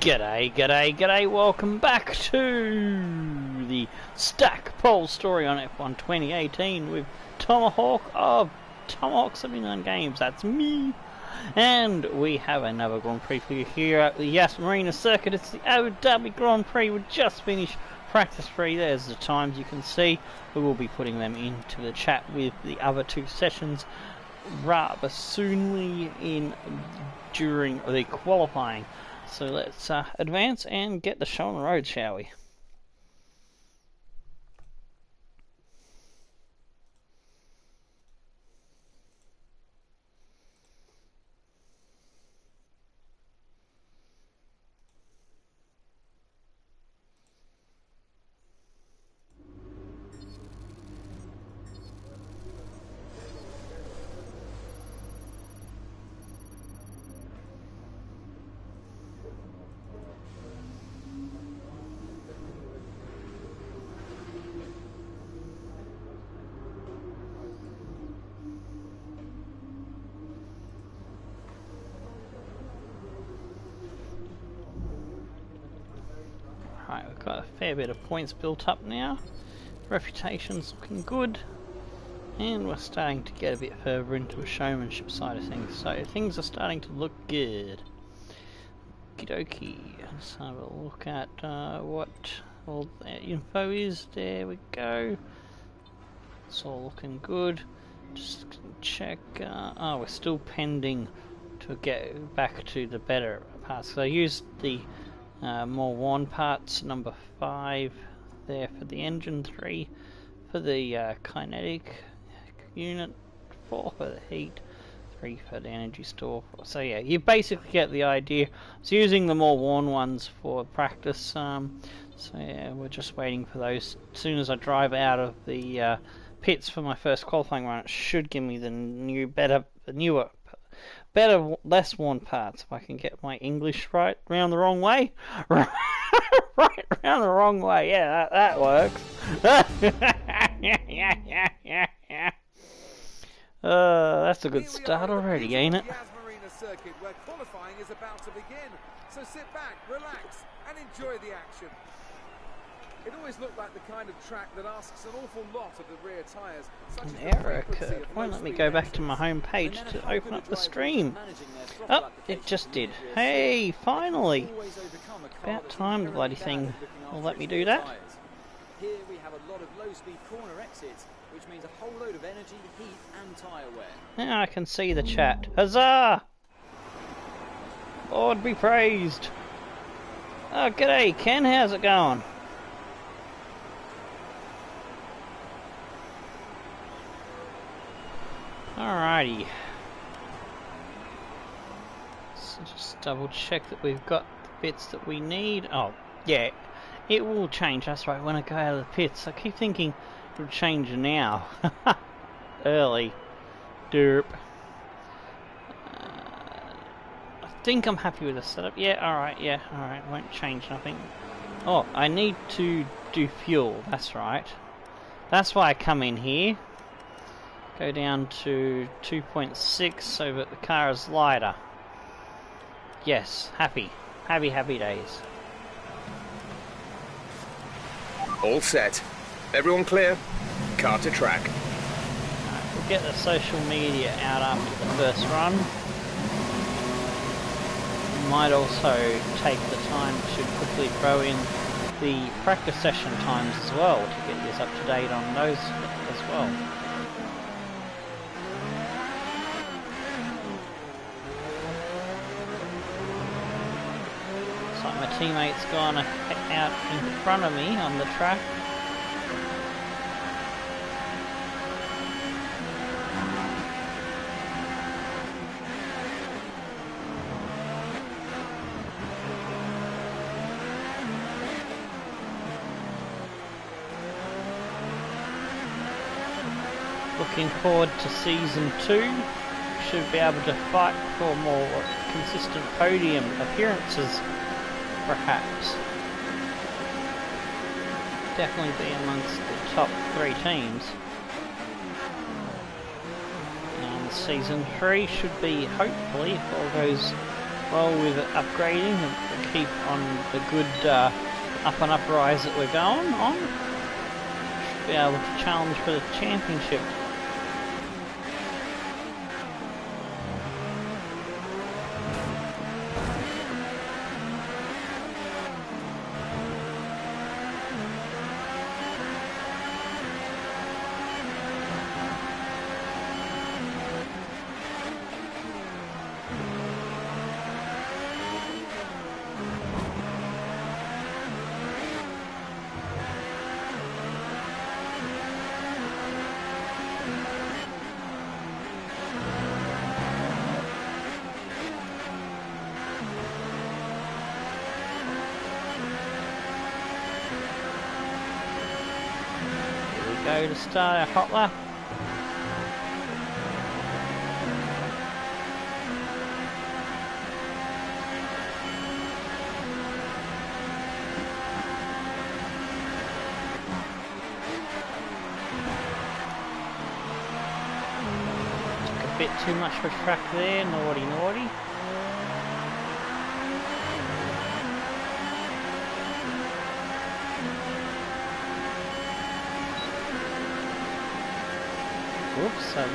G'day, g'day, g'day, welcome back to the Stackpole story on F1 2018 with Tomahawk of Tomahawk 79 Games, that's me. And we have another Grand Prix for you here at the Yas Marina circuit. It's the Abu Dhabi Grand Prix. We just finished practice 3, there's the times you can see. We will be putting them into the chat with the other two sessions rather soonly during the qualifying. So let's advance and get the show on the road, shall we? Right, we've got a fair bit of points built up now. Reputation's looking good. And we're starting to get a bit further into a showmanship side of things. So things are starting to look good. Okie dokie. Let's have a look at what all the info is. There we go. It's all looking good. Just check. Oh, we're still pending to get back to the better parts. So I used the more worn parts, number 5 there for the engine, 3 for the kinetic unit, 4 for the heat, 3 for the energy store. So yeah, you basically get the idea. It's using the more worn ones for practice. So yeah, we're just waiting for those. As soon as I drive out of the pits for my first qualifying run, it should give me the newer, less worn parts. If I can get my English right round the wrong way. Right round the wrong way. Yeah, that works. That's a good start already, ain't it? Circuit where qualifying is about to begin. So sit back, relax, and enjoy the action. It always looked like the kind of track that asks an awful lot of the rear tyres. An error occurred. Won't let me go back to my home page to open up the stream. Oh, it just did. Hey, finally! About time the bloody thing will let me do that. Here we have a lot of low-speed corner exits, which means a whole load of energy, heat, and tyre wear. Now I can see the chat. Huzzah! Lord be praised. Oh, g'day, Ken. How's it going? Alrighty. So just double check that we've got the bits that we need. Oh, yeah. It will change, that's right, when I go out of the pits. I keep thinking it'll change now. Early. Derp. I think I'm happy with the setup. Yeah, alright, won't change nothing. Oh, I need to do fuel, that's right. That's why I come in here. Go down to 2.6 so that the car is lighter. Yes, happy days. All set. Everyone clear? Car to track. Right, we'll get the social media out after the first run. We might also take the time to quickly throw in the practice session times as well to get this up to date on those as well. My teammate's gone out in front of me on the track. Looking forward to season 2. Should be able to fight for more consistent podium appearances. Perhaps. Definitely be amongst the top 3 teams. And season 3 should be, hopefully, if all goes well with upgrading and keep on the good up and up rise that we're going on. Should be able to challenge for the championship. Go to start our hot lap. Took a bit too much for track there, naughty naughty. Whoops, I've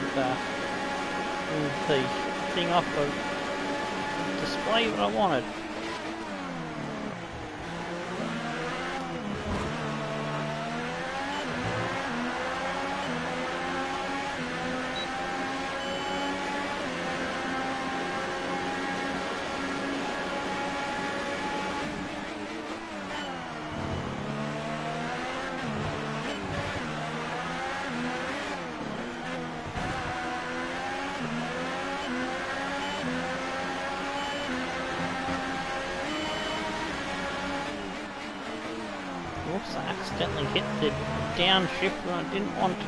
moved the thing off the display what I wanted. Oops, I accidentally hit the downshift when I didn't want to.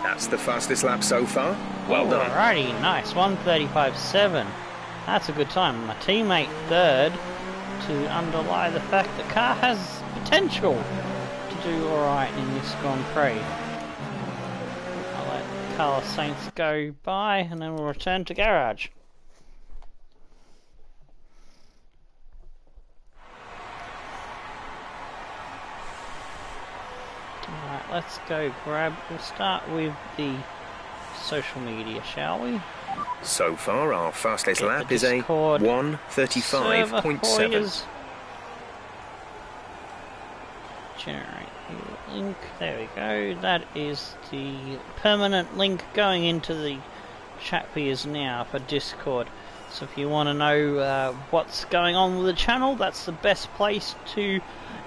That's the fastest lap so far. Well done. Alrighty, nice. 1:35.7. That's a good time. My teammate third, to underlie the fact the car has potential to do alright in this Grand Prix. I'll let Carlos Sainz go by and then we'll return to garage. Alright, let's go grab, we'll start with the social media, shall we? So far, our fastest lap is a 1:35.7. Generate the link. There we go. That is the permanent link going into the chat feeds now for Discord. So if you want to know what's going on with the channel, that's the best place to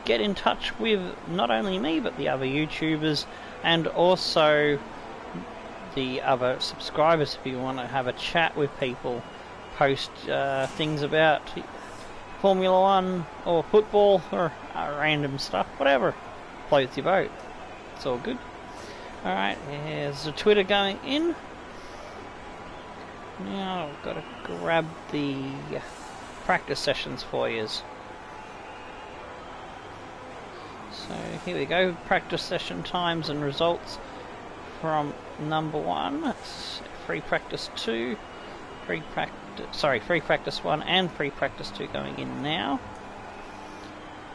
get in touch with not only me but the other YouTubers and also the other subscribers. If you want to have a chat with people, post things about Formula 1 or football or random stuff, whatever floats your boat, it's all good. Alright, here's the Twitter going in. Now I've got to grab the practice sessions for you. So here we go, practice session times and results from number 1. That's free practice 2, free practice 1 and free practice 2 going in now.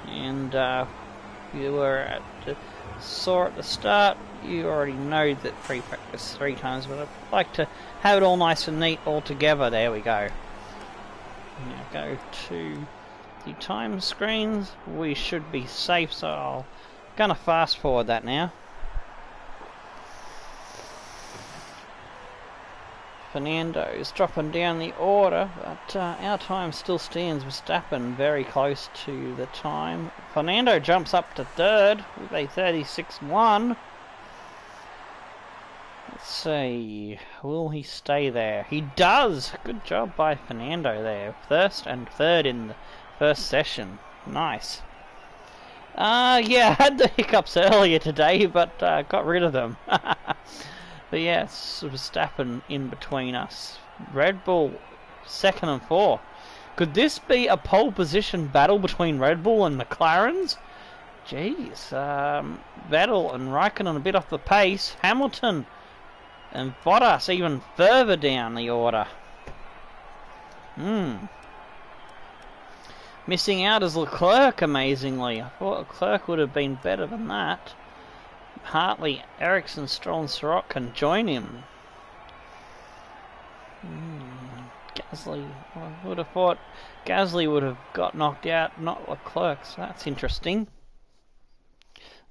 And you were saw at the start, you already know that free practice 3 times, but I'd like to have it all nice and neat all together. There we go. Now go to the time screens. We should be safe, so I'm gonna fast forward that now. Fernando's dropping down the order, but our time still stands. Verstappen very close to the time. Fernando jumps up to third with a 36.1. Let's see, will he stay there? He does! Good job by Fernando there. First and third in the first session. Nice. Yeah, I had the hiccups earlier today, but got rid of them. But yes, Verstappen in between us. Red Bull 2nd and 4. Could this be a pole position battle between Red Bull and McLaren's? Jeez, Vettel and Raikkonen a bit off the pace. Hamilton and Bottas even further down the order. Missing out is Leclerc, amazingly. I thought Leclerc would have been better than that. Hartley, Ericsson, Stroll and Surratt can join him. Gasly, I would have thought Gasly would have got knocked out, not Leclerc, so that's interesting.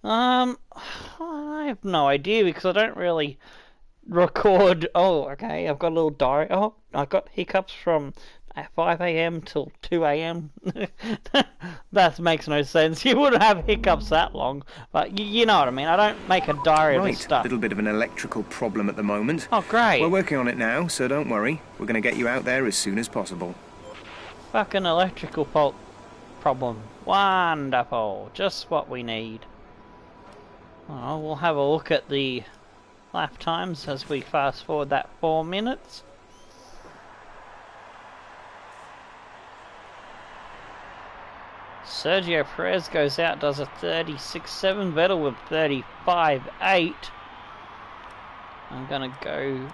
I have no idea because I don't really record. Oh, okay, I've got a little diary. Oh, I got hiccups from 5 AM till 2 AM. That makes no sense. You wouldn't have hiccups that long, but you know what I mean. I don't make a diary of this stuff. A little bit of an electrical problem at the moment. Oh, great. We're working on it now, so don't worry. We're going to get you out there as soon as possible. Fucking electrical fault problem. Wonderful. Just what we need. Oh, we'll have a look at the lap times as we fast forward that 4 minutes. Sergio Perez goes out, does a 36.7. Vettel with 35.8. I'm going to go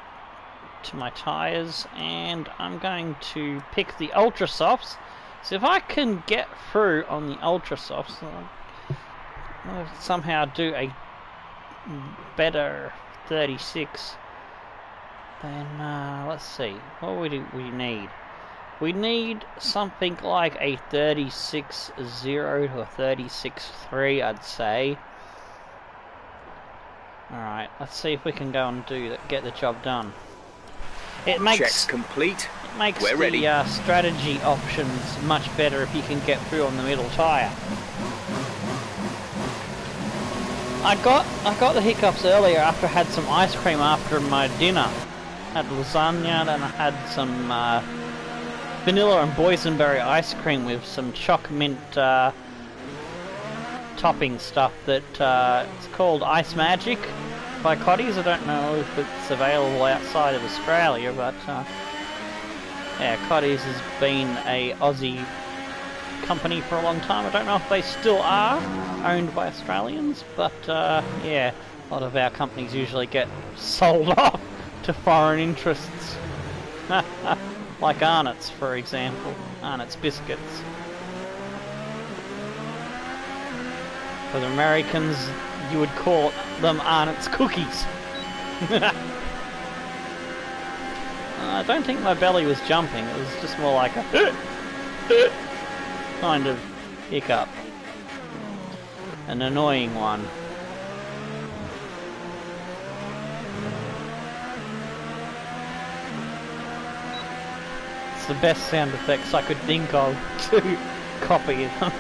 to my tyres and I'm going to pick the Ultra Softs. So if I can get through on the Ultra Softs, I'll somehow do a better 36. Then let's see, what do we need? We need something like a 36.0 to a 36.3, I'd say. Alright, let's see if we can go and do that, get the job done. It makes checks complete. It makes We're ready. Strategy options much better if you can get through on the middle tyre. I got the hiccups earlier after I had some ice cream after my dinner. Had lasagna, then I had some vanilla and boysenberry ice cream with some choc mint topping stuff that it's called Ice Magic by Cotties. I don't know if it's available outside of Australia, but yeah, Cotties has been a Aussie company for a long time. I don't know if they still are owned by Australians, but yeah, a lot of our companies usually get sold off to foreign interests. Like Arnott's, for example. Arnott's biscuits. For the Americans, you would call them Arnott's cookies. I don't think my belly was jumping. It was just more like a kind of hiccup. An annoying one. The best sound effects I could think of to copy them.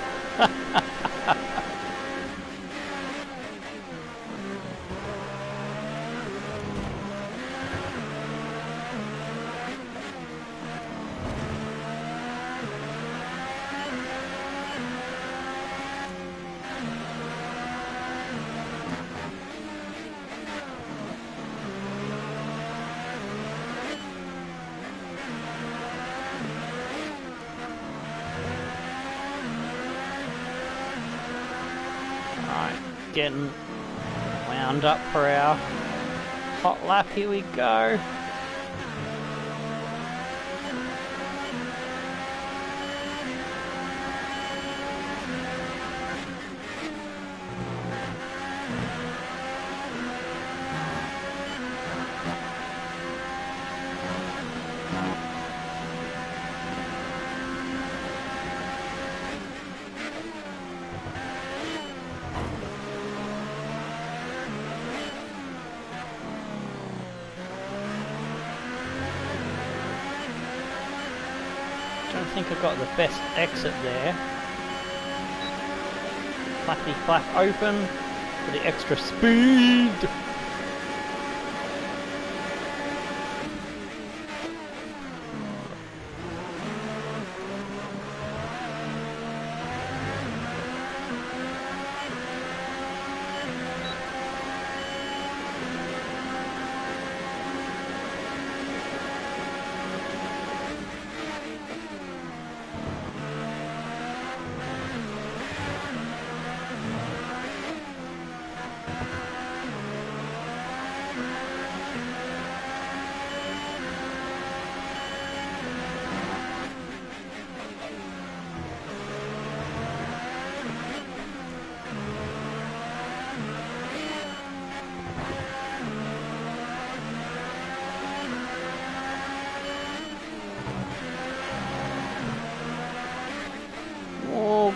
Getting wound up for our hot lap. Here we go. I think I got the best exit there. Flappy flap open for the extra speed.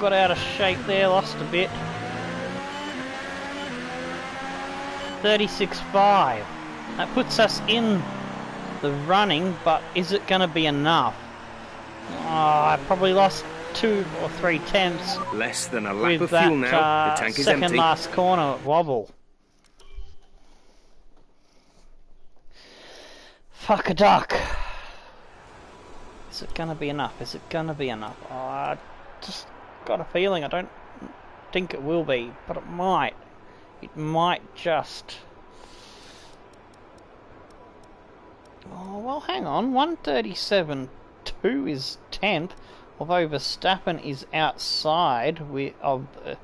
got out of shape there, lost a bit. 36.5. That puts us in the running, but is it going to be enough? Oh, I probably lost 2 or 3 tenths. Less than a lap with of that, fuel now. The tank is second empty. last corner wobble. Fuck a duck. Is it gonna be enough? Is it gonna be enough? Oh, I just got a feeling. I don't think it will be, but it might. It might just. Oh well, hang on. 137.2 is 10th, although Verstappen is outside of the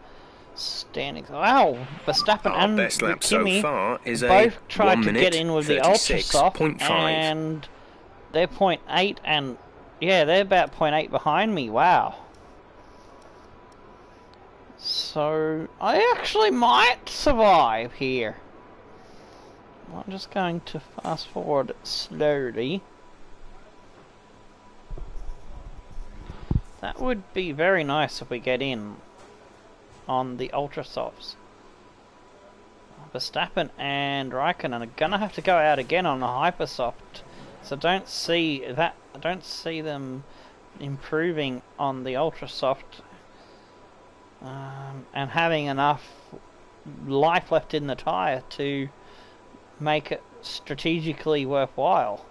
standings. Wow, Verstappen Our and best lap Kimi so far is both a tried 1 to minute get in with the ultra soft, 36.5. and they're 0.8, and yeah, they're about 0.8 behind me. Wow. So I actually might survive here. I'm just going to fast forward slowly. That would be very nice if we get in on the ultra softs. Verstappen and Raikkonen are gonna have to go out again on the hypersoft, so I don't see them improving on the ultra soft, and having enough life left in the tyre to make it strategically worthwhile.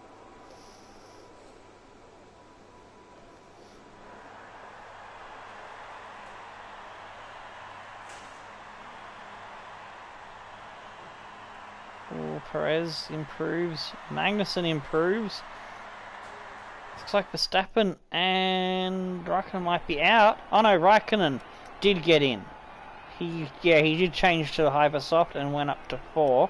Perez improves, Magnussen improves. Looks like Verstappen and Raikkonen might be out. Oh no, Raikkonen did get in. He did change to hypersoft and went up to 4.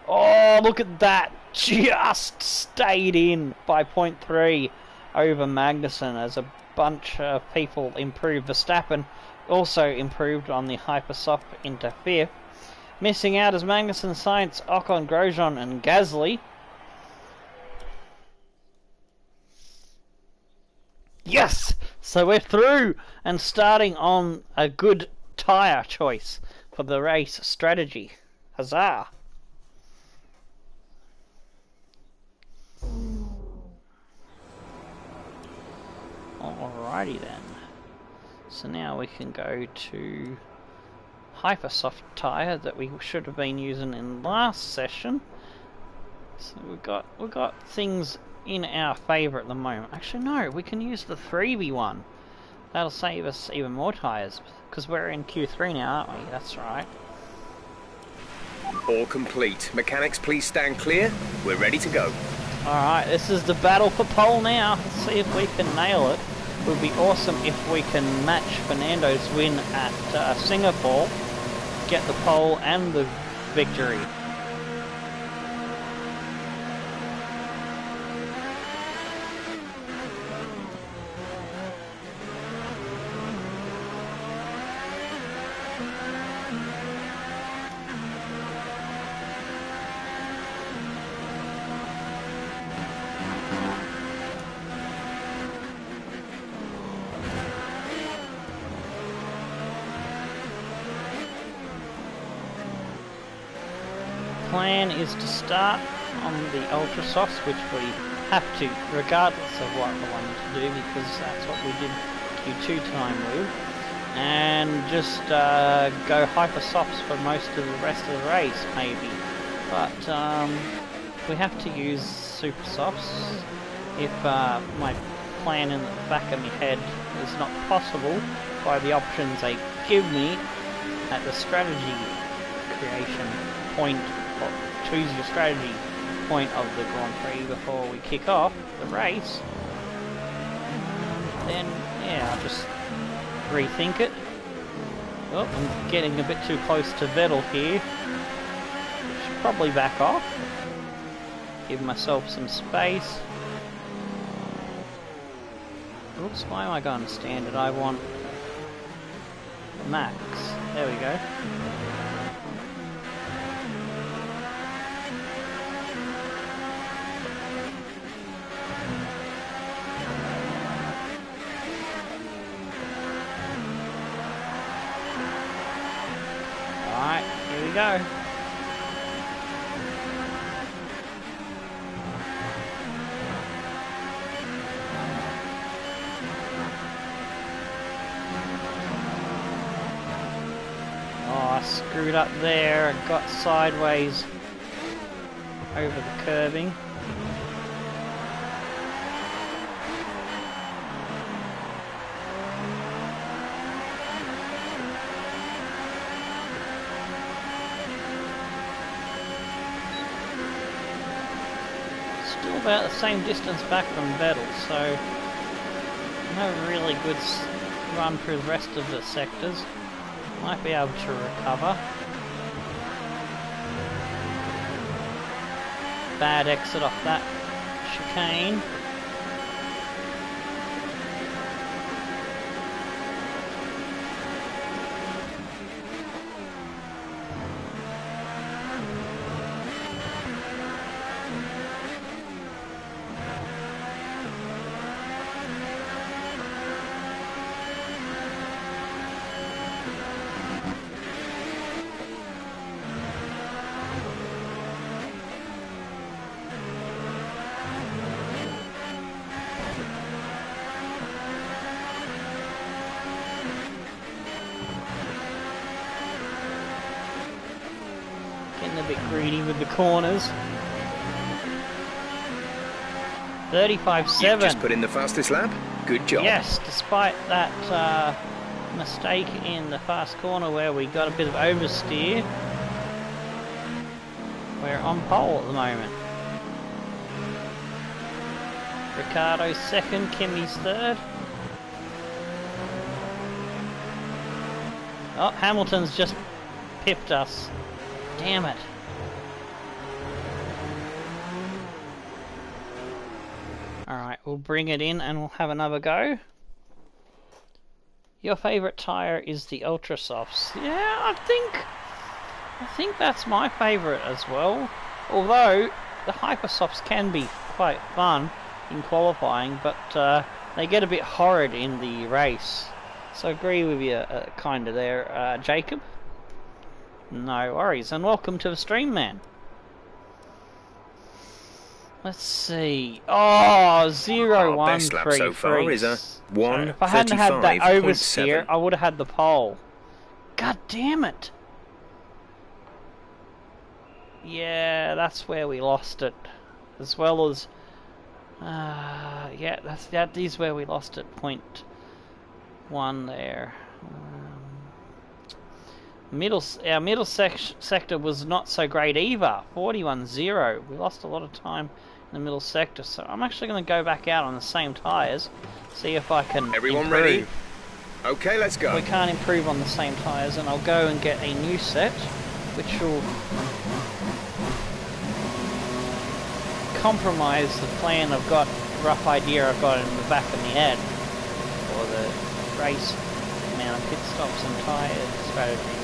Oh, look at that! Just stayed in by 0.3 over Magnussen as a bunch of people improved. Verstappen also improved on the hypersoft into 5th. Missing out is Magnussen, Sainz, Ocon, Grosjean and Gasly. Yes! So we're through and starting on a good tyre choice for the race strategy. Huzzah! Alrighty then. So now we can go to hypersoft tyre that we should have been using in last session. So we've got things in our favour at the moment. Actually no, we can use the 3B one. That'll save us even more tyres, because we're in Q3 now, aren't we? That's right. All complete. Mechanics, please stand clear. We're ready to go. Alright, this is the battle for pole now. Let's see if we can nail it. It would be awesome if we can match Fernando's win at Singapore. Get the pole and the victory. Plan is to start on the ultra softs, which we have to regardless of what we wanted to do, because that's what we did Q2 time with, and just go hyper softs for most of the rest of the race maybe, but we have to use super softs if my plan in the back of my head is not possible by the options they give me at the strategy creation point, or choose your strategy point of the Grand Prix before we kick off the race. Then yeah, I'll just rethink it. Oh, I'm getting a bit too close to Vettel here. Should probably back off. Give myself some space. Oops, why am I going standard? I want max. There we go. go. Oh, I screwed up there and got sideways over the curbing. Still about the same distance back from Vettel, so have a really good run through the rest of the sectors. Might be able to recover. Bad exit off that chicane. Getting a bit greedy with the corners. 35.7. You've just put in the fastest lap. Good job. Yes, despite that mistake in the fast corner where we got a bit of oversteer, we're on pole at the moment. Ricardo's second, Kimi's third. Oh, Hamilton's just pipped us. Damn it. Alright, we'll bring it in and we'll have another go. Your favourite tyre is the Ultra Softs. Yeah, I think that's my favourite as well. Although the Hyper Softs can be quite fun in qualifying, but they get a bit horrid in the race. So I agree with you kind of there, Jacob. No worries, and welcome to the stream, man. Let's see. Oh, 0-1-3-3. Best lap so far is a 1:35.7. If I hadn't had that oversteer, I would have had the pole. God damn it! Yeah, that's where we lost it, as well as. Yeah, that is where we lost it. .1 there. Our middle sector was not so great either. 41.0. We lost a lot of time in the middle sector, so I'm actually going to go back out on the same tyres, see if I can Everyone improve. ready? Okay, let's go. We can't improve on the same tyres, and I'll go and get a new set, which will compromise the plan I've got, rough idea I've got in the back of my head for the race amount of pit stops and tyre strategy.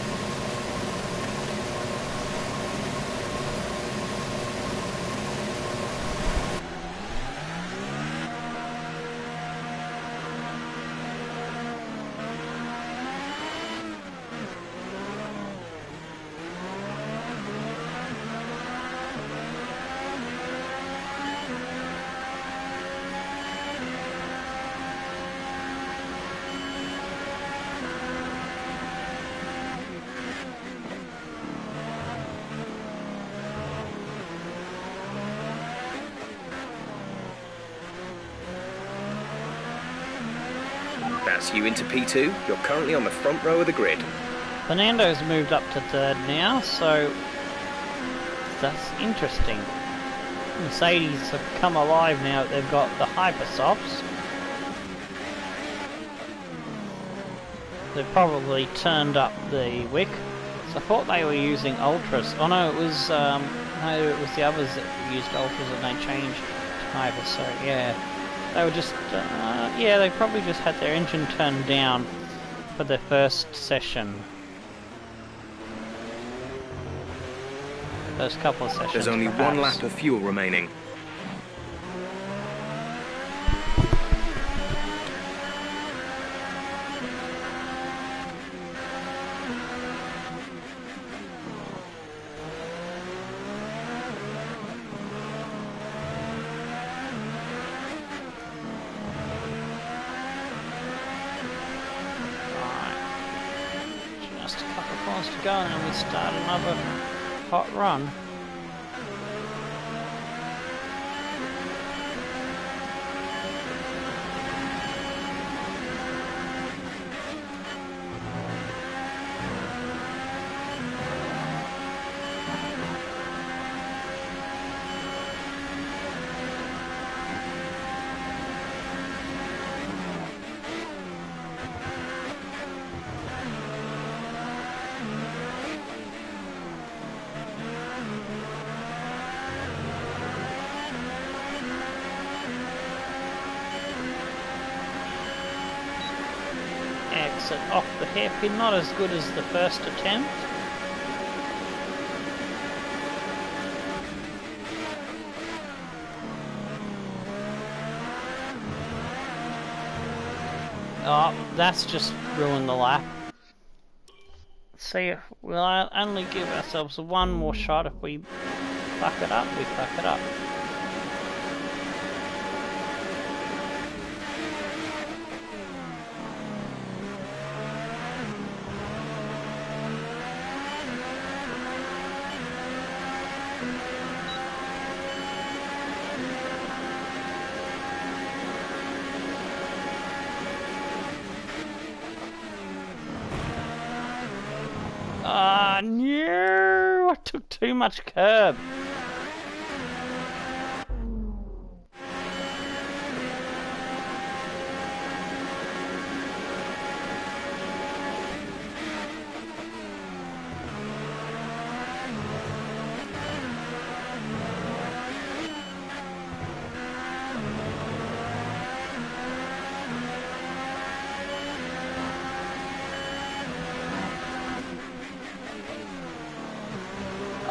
That's you into P2. You're currently on the front row of the grid. Fernando's moved up to third now, so that's interesting. Mercedes have come alive now. They've got the Hyper Softs. They've probably turned up the wick. So I thought they were using Ultras. Oh no, it was the others that used Ultras and they changed to Hyper. So yeah. They were just, yeah, they probably just had their engine turned down for their first session. First couple of sessions. There's only perhaps. 1 lap of fuel remaining. corners to go, and then we start another hot run. Exit off the hairpin, not as good as the first attempt. Oh, that's just ruined the lap. See, we'll only give ourselves one more shot. If we fuck it up, we fuck it up. Ah, no! I took too much curb.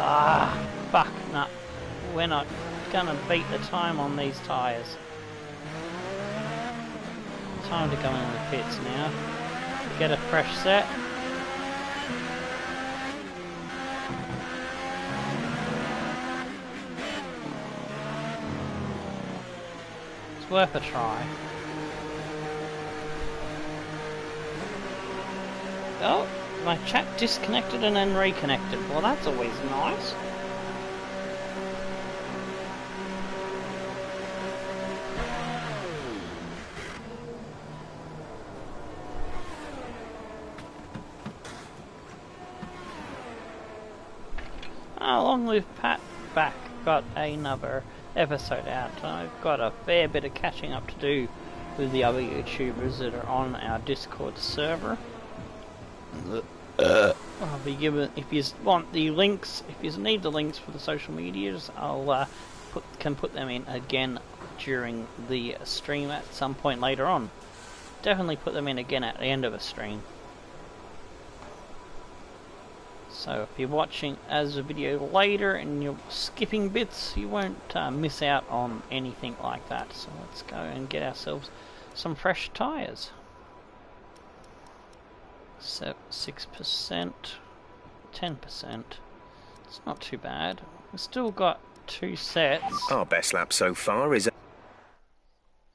Ah, fuck, no. We're not gonna beat the time on these tyres. Time to go in the pits now. Get a fresh set. It's worth a try. Oh! My chat disconnected and then reconnected. Well, that's always nice. Oh, long live Pat back. Got another episode out. I've got a fair bit of catching up to do with the other YouTubers that are on our Discord server. I'll be given, if you want the links, if you need the links for the social medias, I'll can put them in again during the stream at some point later on. Definitely put them in again at the end of a stream. So if you're watching as a video later and you're skipping bits, you won't miss out on anything like that. So let's go and get ourselves some fresh tyres. So 6%, 10%. It's not too bad. We've still got 2 sets. Our best lap so far is...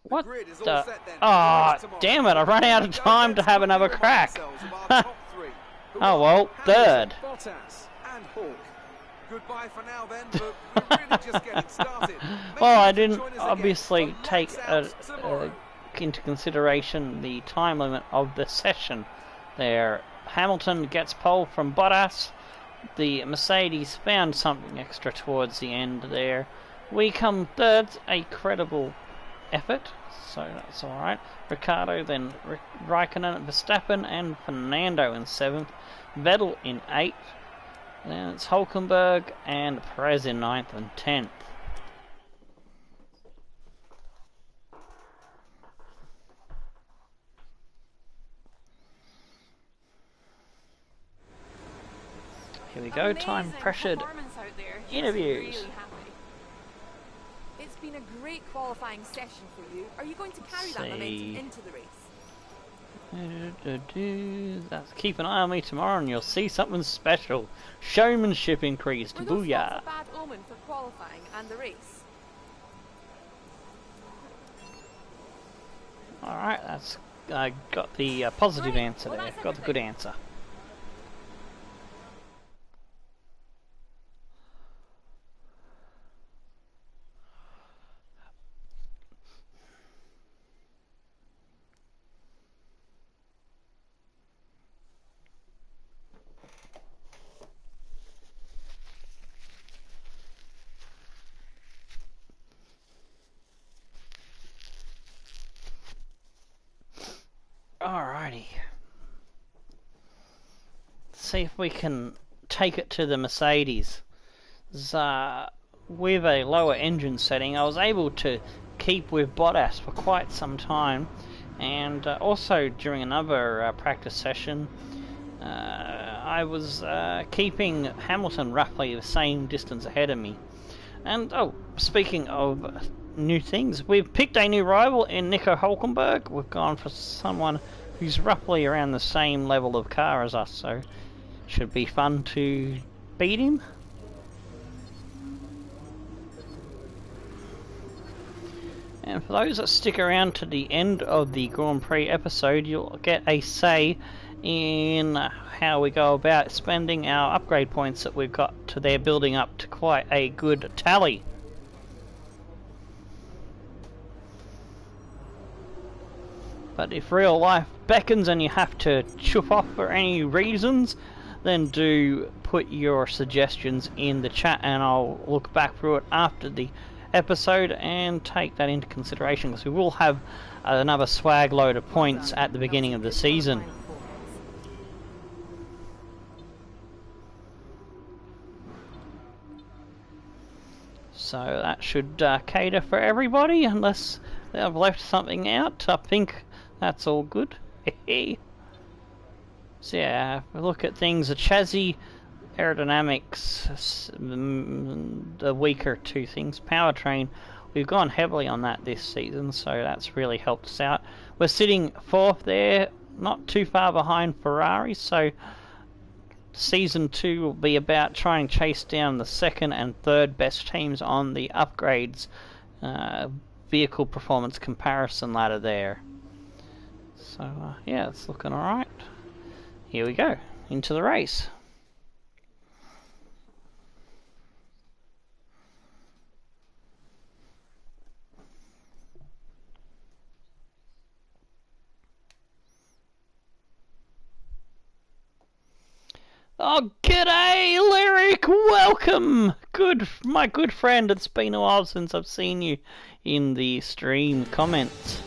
What the... Oh, damn it, I ran out of time to have another crack. Oh well, third. Goodbye for now then, but we're really just getting started. Well, I didn't obviously take into consideration the time limit of the session there. Hamilton gets pole from Bottas. The Mercedes found something extra towards the end there. We come third, a credible effort, so that's alright. Ricciardo, then Raikkonen, Verstappen and Fernando in 7th. Vettel in 8th. Then it's Hulkenberg and Perez in 9th and 10th. Here we go, time pressured interviews. Really it's been a great qualifying session for you. Are you going to carry that momentum into the race? That's, keep an eye on me tomorrow and you'll see something special. Showmanship increased. Were those Booyah. a bad omen for qualifying and the race? Alright, that's got the positive answer there. Got the good answer. Alrighty. See if we can take it to the Mercedes. With a lower engine setting, I was able to keep with Bottas for quite some time, and also during another practice session, I was keeping Hamilton roughly the same distance ahead of me. And oh, speaking of new things, we've picked a new rival in Nico Hulkenberg. We've gone for someone who's roughly around the same level of car as us, so should be fun to beat him. And for those that stick around to the end of the Grand Prix episode, you'll get a say in how we go about spending our upgrade points that we've got to there, building up to quite a good tally. But if real life beckons and you have to chuff off for any reasons, then do put your suggestions in the chat and I'll look back through it after the episode and take that into consideration, because we will have another swag load of points at the beginning of the season. So that should cater for everybody, unless they've left something out. I think that's all good. So yeah, if we look at things, the chassis, aerodynamics, the weaker two things, powertrain, we've gone heavily on that this season, so that's really helped us out. We're sitting 4th there, not too far behind Ferrari, so Season 2 will be about trying to chase down the 2nd and 3rd best teams on the upgrades vehicle performance comparison ladder there. So yeah, it's looking alright. Here we go, into the race. Oh, g'day, Lyric! Welcome! My good friend, it's been a while since I've seen you in the stream comments.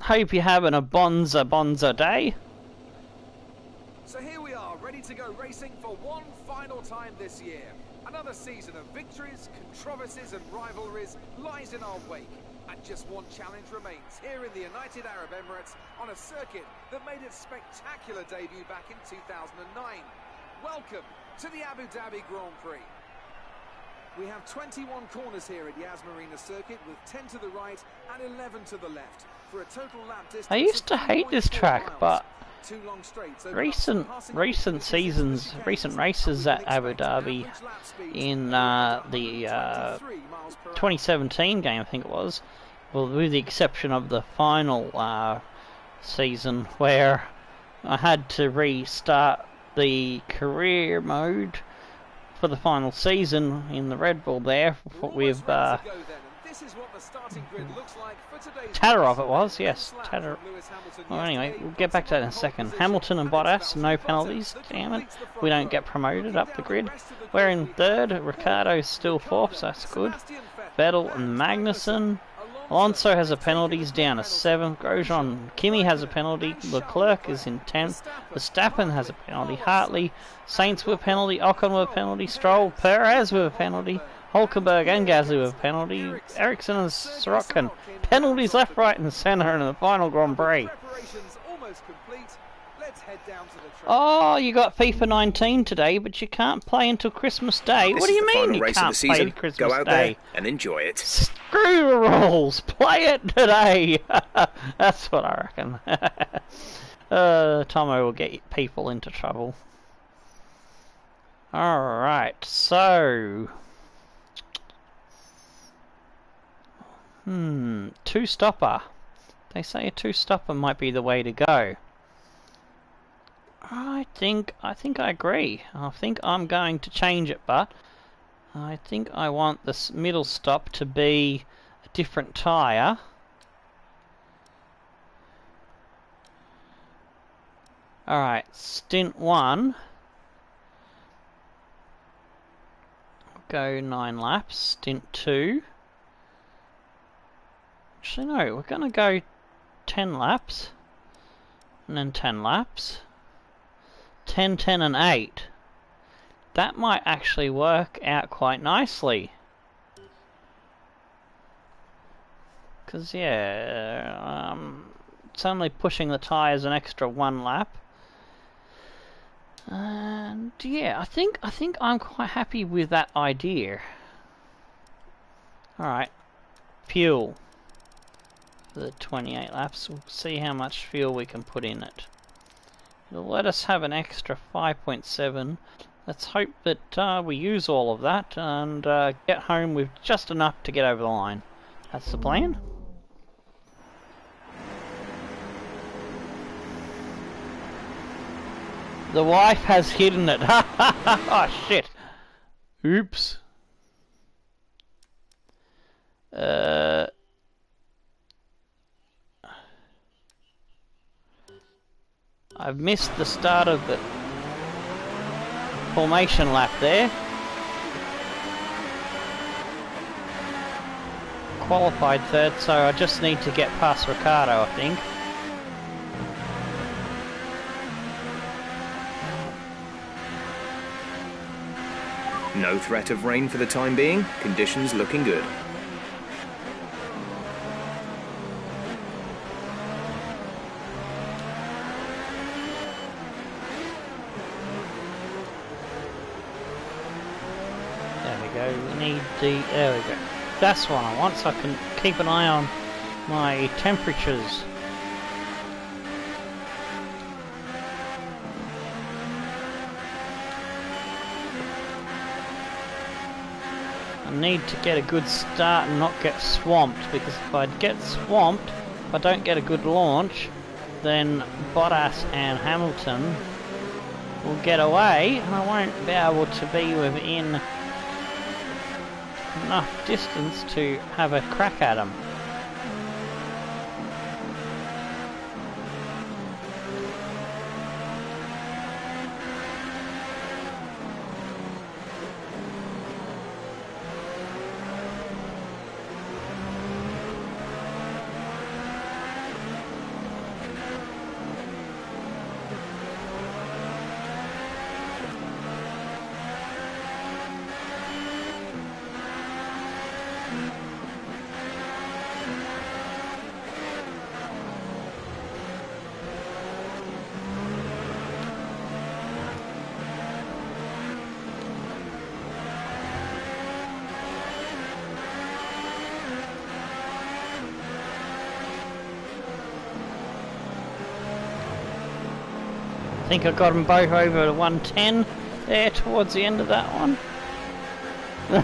Hope you're having a bonza day. So here we are, ready to go racing for one final time this year. Another season of victories, controversies and rivalries lies in our wake. And just one challenge remains here in the United Arab Emirates on a circuit that made its spectacular debut back in 2009. Welcome to the Abu Dhabi Grand Prix. We have 21 corners here at Yas Marina circuit with 10 to the right and 11 to the left for a total lap distance. I used to hate this track, but recent races at Abu Dhabi in the 2017 game, I think it was, well, with the exception of the final season where I had to restart the career mode for the final season in the Red Bull there with Tatarov it was, yes, Tatarov. Well, anyway, we'll get back to that in a second. Hamilton and Bottas, no penalties, damn it. We don't get promoted up the grid. We're in 3rd, Ricciardo's still 4th, so that's good. Vettel and Magnussen. Alonso has a penalty, he's down to 7th. Grosjean, Kimi has a penalty. Leclerc is in 10th. Verstappen has a penalty. Hartley, Sainz with a penalty. Ocon with a penalty. Stroll, Perez with a penalty. Hulkenberg and Gasly with a penalty. Ericsson and Sorokin. Penalties left, right and centre in the final Grand Prix. Oh, you got FIFA 19 today, but you can't play until Christmas Day. What do you mean you can't play until Christmas Day? Go out there and enjoy it. Screw the rules. Play it today. That's what I reckon. Tomo will get people into trouble. Alright, so... two-stopper. They say a two-stopper might be the way to go. I think I agree. I think I'm going to change it, but I think I want this middle stop to be a different tyre. Alright, stint 1. Go 9 laps. Stint 2. Actually, no, we're going to go 10 laps. And then 10 laps. 10, 10 and 8. That might actually work out quite nicely. Because, yeah, it's only pushing the tyres an extra 1 lap. And, yeah, I think I'm quite happy with that idea. Alright, fuel. For the 28 laps, we'll see how much fuel we can put in it. It'll let us have an extra 5.7. Let's hope that we use all of that and get home with just enough to get over the line. That's the plan. The wife has hidden it. Oh shit. Oops. I've missed the start of the formation lap there. Qualified third, so I just need to get past Ricardo, I think. No threat of rain for the time being. Conditions looking good. There we go. That's what I want, so I can keep an eye on my temperatures. I need to get a good start and not get swamped, because if I get swamped, if I don't get a good launch, then Bottas and Hamilton will get away and I won't be able to be within enough distance to have a crack at them. I think I got them both over to 110 there towards the end of that one.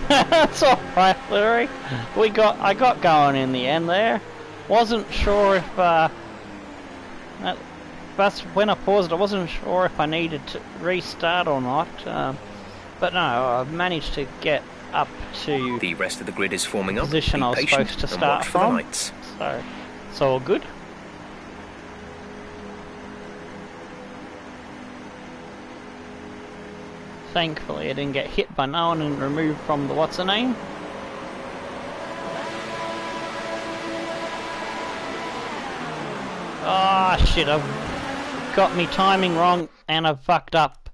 That's alright, Larry. I got going in the end there. Wasn't sure if that's when I paused. I wasn't sure if I needed to restart or not. But no, I've managed to get up to the rest of the grid is forming up. Position I was supposed to start from. So it's all good. Thankfully I didn't get hit by no one and removed from the what's-her-name. Ah, oh, shit, I've got me timing wrong and I've fucked up.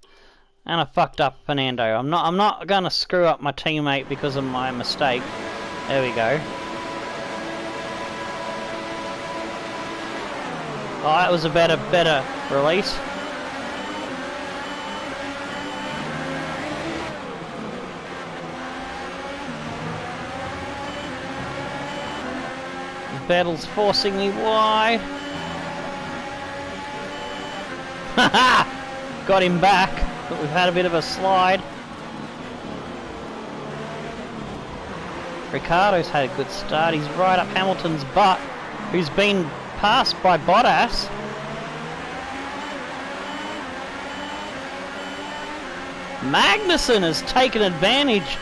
And I fucked up Fernando. I'm not gonna screw up my teammate because of my mistake. There we go. Oh, that was a better release. Vettel's forcing me wide. Haha! Got him back, but we've had a bit of a slide. Ricardo's had a good start. He's right up Hamilton's butt, who's been passed by Bottas. Magnussen has taken advantage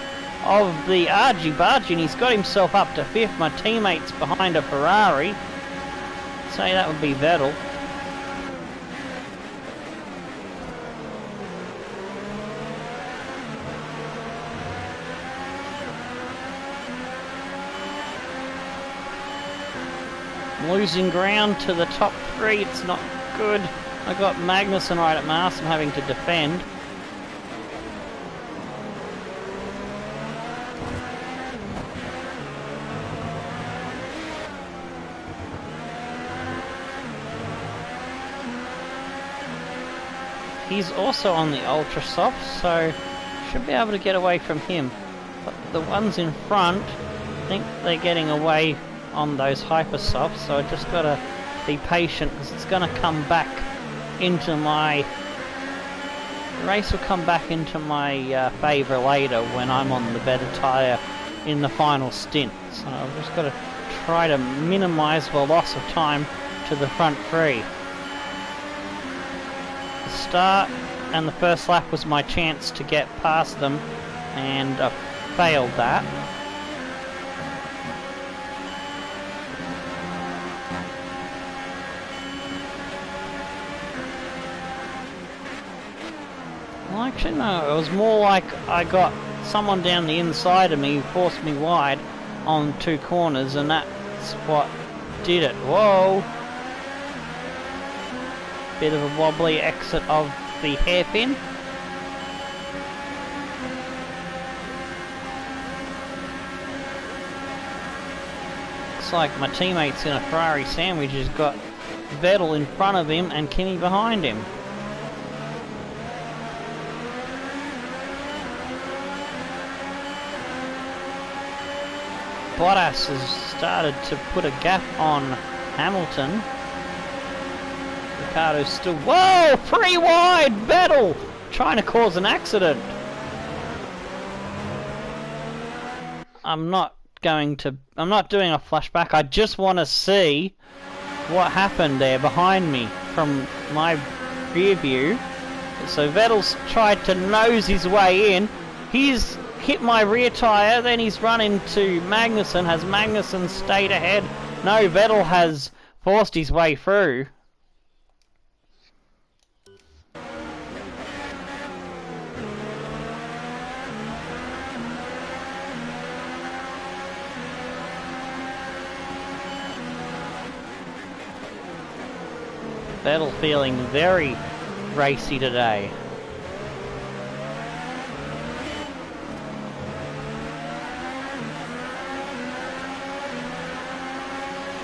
of the argy-bargy and he's got himself up to 5th. My teammate's behind a Ferrari. Say that would be Vettel. losing ground to the top 3. It's not good. I got Magnussen right at mast. I'm having to defend. He's also on the ultra soft, so should be able to get away from him. But the ones in front, I think they're getting away on those hyper softs, so I just gotta be patient because it's gonna come back into my... The race will come back into my favour later when I'm on the better tyre in the final stint. So I've just gotta try to minimise the loss of time to the front 3. The start and the first lap was my chance to get past them, and I failed that. Well, actually no, it was more like I got someone down the inside of me who forced me wide on 2 corners, and that's what did it. Whoa! Bit of a wobbly exit of the hairpin. Looks like my teammates in a Ferrari sandwich has got Vettel in front of him and Kimi behind him. Bottas has started to put a gap on Hamilton. Ricardo's still... Whoa! 3 wide! Vettel! Trying to cause an accident. I'm not doing a flashback. I just want to see what happened there behind me from my rear view. So Vettel's tried to nose his way in. He's hit my rear tyre, then he's run into Magnussen. Has Magnussen stayed ahead? No, Vettel has forced his way through. Vettel feeling very racy today.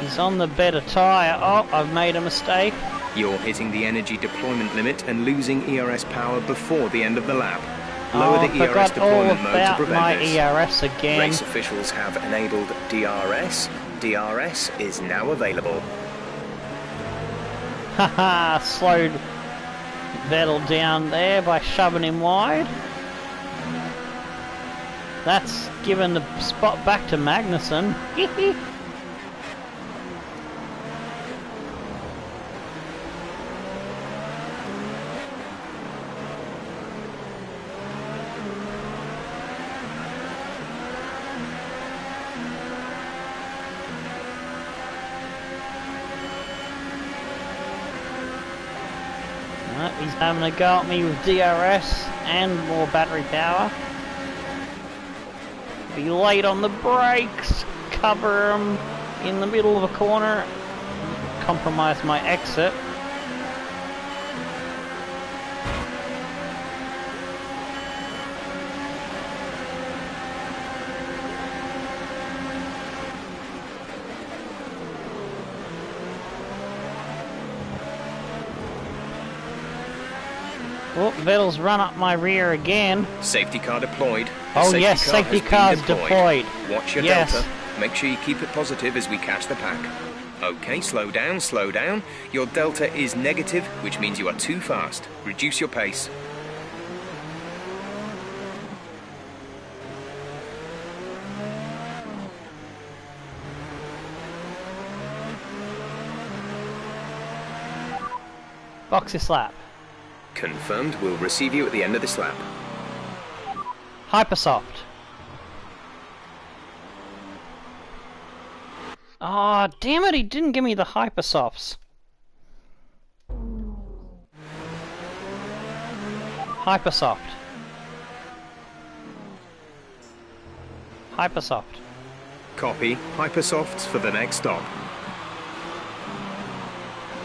He's on the better tyre. Oh, I've made a mistake. You're hitting the energy deployment limit and losing ERS power before the end of the lap. Lower the ERS deployment mode to prevent this. ERS again. Race officials have enabled DRS. DRS is now available. Haha, slowed Vettel down there by shoving him wide. That's given the spot back to Magnussen. He's having a go at me with DRS and more battery power. Be late on the brakes, cover him in the middle of a corner, compromise my exit. Oh, Vettel's run up my rear again. Safety car deployed. Oh yes, safety car's deployed. Watch your delta. Make sure you keep it positive as we catch the pack. Okay, slow down, slow down. Your delta is negative, which means you are too fast. Reduce your pace. Box this lap. Confirmed. We'll receive you at the end of this lap. Hypersoft. Ah, oh, damn it, he didn't give me the hypersofts. Hypersoft. Hypersoft. Copy. Hypersofts for the next stop.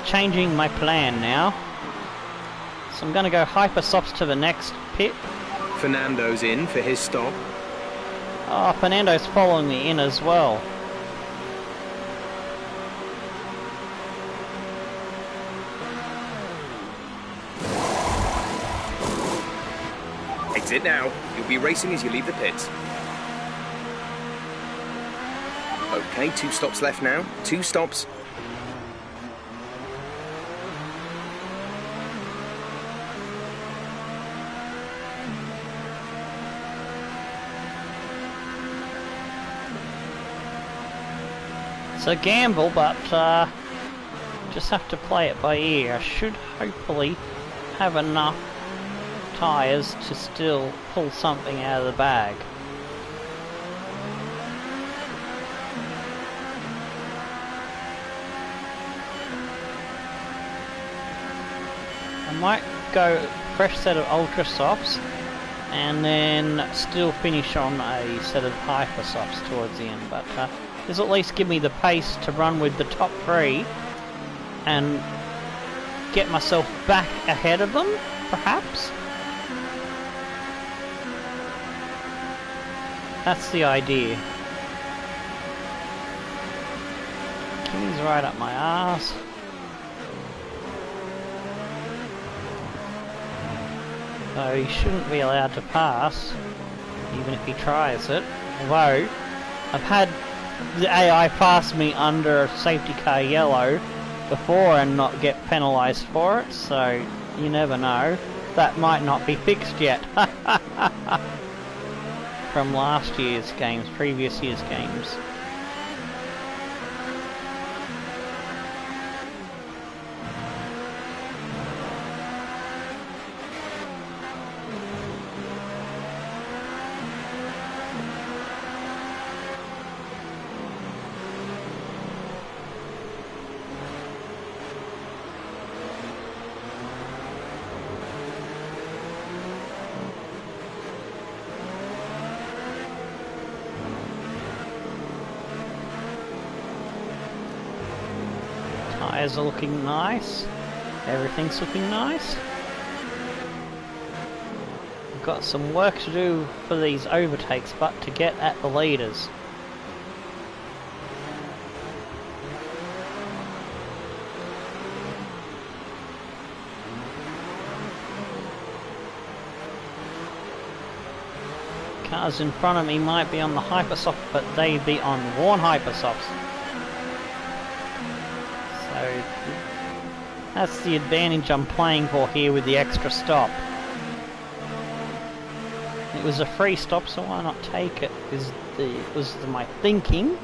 changing my plan now. So I'm going to go hyper softs to the next pit. Fernando's in for his stop. Oh, Fernando's following me in as well. Exit now. You'll be racing as you leave the pits. Okay, 2 stops left now. 2 stops. It's a gamble, but just have to play it by ear. I should hopefully have enough tyres to still pull something out of the bag. I might go fresh set of ultra softs and then still finish on a set of hyper softs towards the end, but this will at least give me the pace to run with the top 3 and get myself back ahead of them, perhaps. That's the idea. King's right up my arse. So he shouldn't be allowed to pass, even if he tries it. Although, I've had the AI pass me under safety car yellow before and not get penalised for it, so you never know. That might not be fixed yet. From last year's games, previous year's games. Tyres are looking nice. Everything's looking nice. I've got some work to do for these overtakes, but to get at the leaders. Cars in front of me might be on the hypersoft, but they'd be on worn hypersofts. So that's the advantage I'm playing for here with the extra stop. It was a free stop, so why not take it? Was my thinking.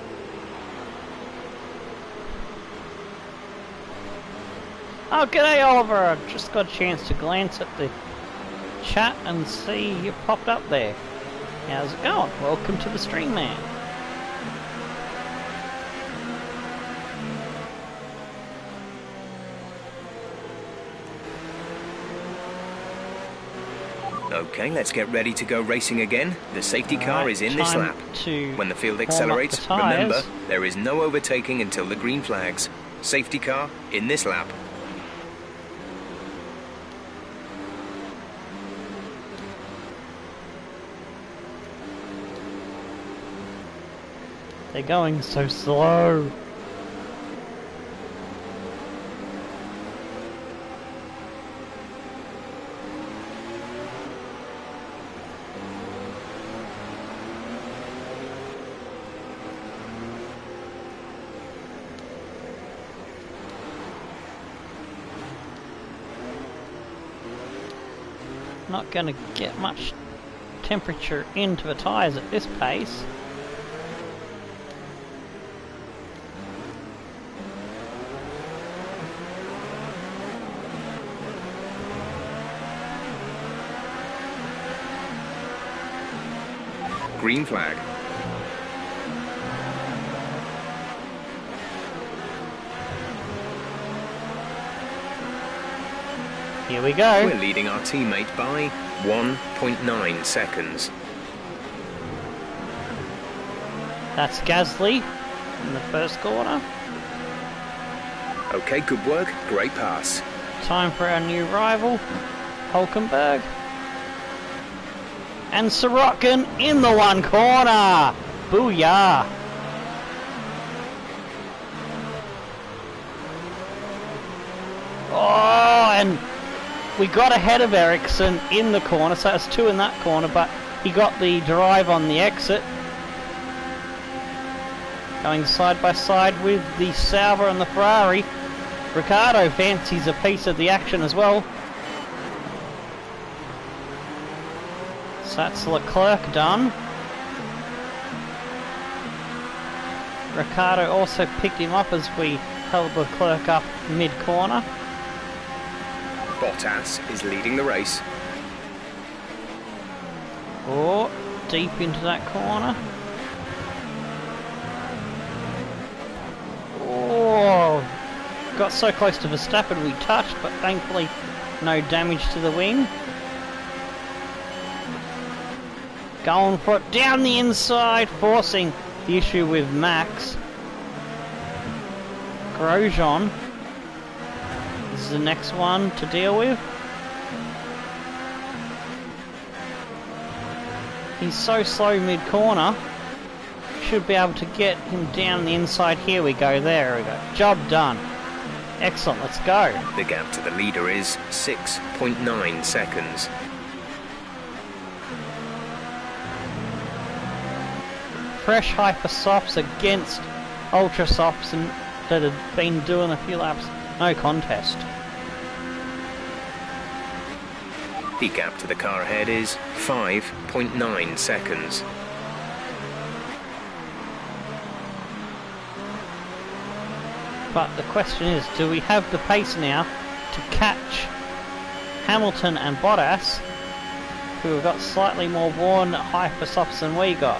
Oh, g'day Oliver! I just got a chance to glance at the chat and see you popped up there. How's it going? Welcome to the stream, man. Okay, let's get ready to go racing again. The safety car is in this lap. When the field accelerates, remember, there is no overtaking until the green flags. Safety car in this lap. They're going so slow. Not going to get much temperature into the tyres at this pace. Green flag. Here we go. We're leading our teammate by 1.9 seconds. That's Gasly in the first corner. Okay, good work. Great pass. Time for our new rival, Hulkenberg. And Sorokin in the one corner. Booyah. Oh, and we got ahead of Ericsson in the corner, so that's 2 in that corner, but he got the drive on the exit. Going side by side with the Sauber and the Ferrari. Ricciardo fancies a piece of the action as well. So that's Leclerc done. Ricciardo also picked him up as we held Leclerc up mid-corner. Bottas is leading the race. Oh, deep into that corner. Oh, got so close to Verstappen we touched, but thankfully no damage to the wing. Going for it down the inside, forcing the issue with Max. Grosjean is the next one to deal with. He's so slow mid-corner. Should be able to get him down the inside. Here we go, there we go. Job done. Excellent, let's go. The gap to the leader is 6.9 seconds. Fresh hyper softs against ultra softs and that had been doing a few laps. No contest. The gap to the car ahead is 5.9 seconds. But the question is, do we have the pace now to catch Hamilton and Bottas, who have got slightly more worn hyper softs than we got?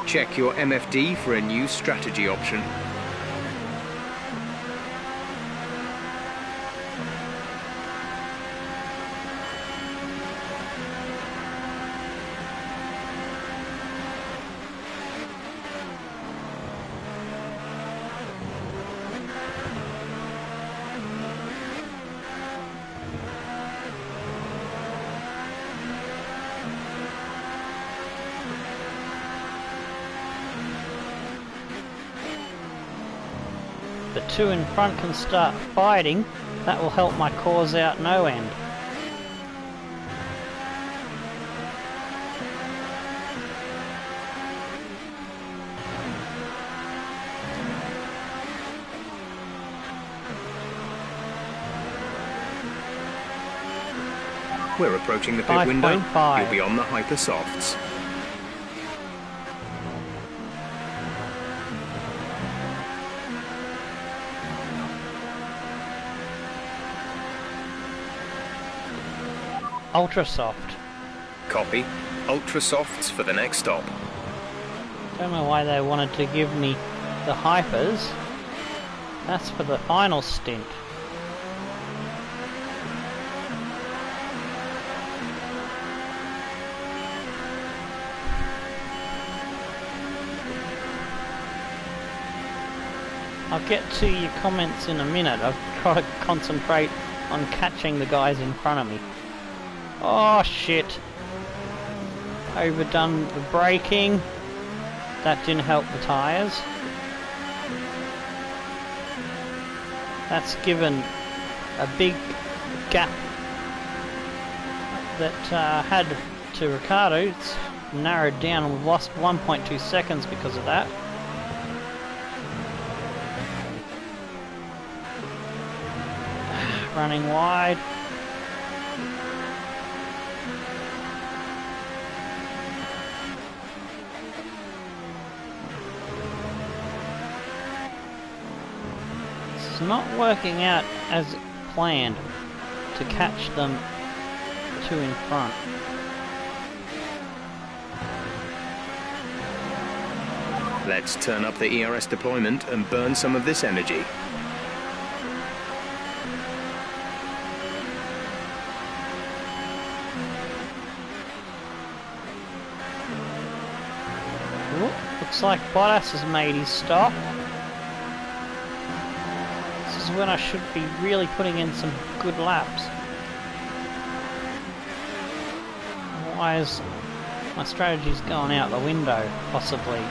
Check your MFD for a new strategy option. The 2 in front can start fighting. That will help my cause out no end. We're approaching the pit window. You'll be on the hyper softs. Ultra soft. Copy. Ultra softs for the next stop. Don't know why they wanted to give me the hypers. That's for the final stint. I'll get to your comments in a minute. I'll try to concentrate on catching the guys in front of me. Oh shit. Overdone the braking. That didn't help the tyres. That's given a big gap that had to Ricciardo. It's narrowed down and we've lost 1.2 seconds because of that. Running wide. It's not working out as planned to catch them 2 in front. Let's turn up the ERS deployment and burn some of this energy. looks like Bottas has made his stop. This is when I should be really putting in some good laps. Otherwise, my strategy's gone out the window, possibly.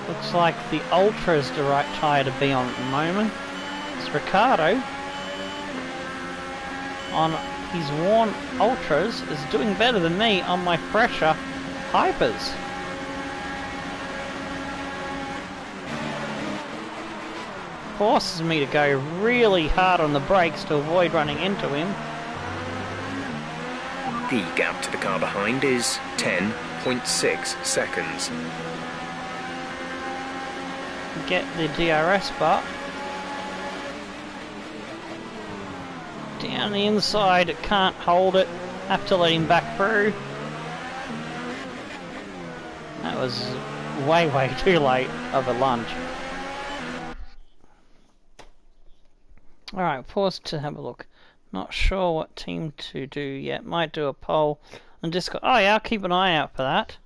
Looks like the Ultra is the right tyre to be on at the moment. It's Ricciardo on his worn Ultras is doing better than me on my fresher Hypers. Forces me to go really hard on the brakes to avoid running into him. The gap to the car behind is 10.6 seconds. Get the DRS bar. Down the inside, it can't hold it. Have to let him back through. That was way too late of a lunge. Alright, pause to have a look. Not sure what team to do yet. Might do a poll on Discord. Oh yeah, I'll keep an eye out for that.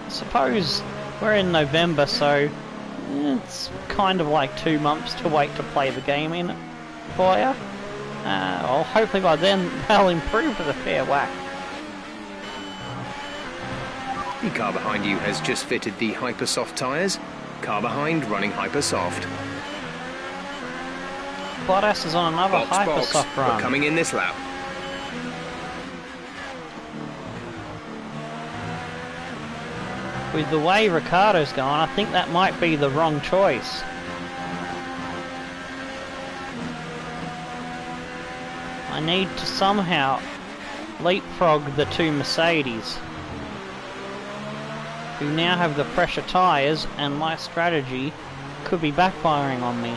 I suppose we're in November, so it's kind of like 2 months to wait to play the game in for you. Well, hopefully by then they'll improve to the fair whack. The car behind you has just fitted the Hypersoft tyres. Car behind running Hypersoft. Bottas is on another Hypersoft run. We're coming in this lap. With the way Ricciardo's gone, I think that might be the wrong choice. I need to somehow leapfrog the two Mercedes, who now have the fresher tyres, and my strategy could be backfiring on me.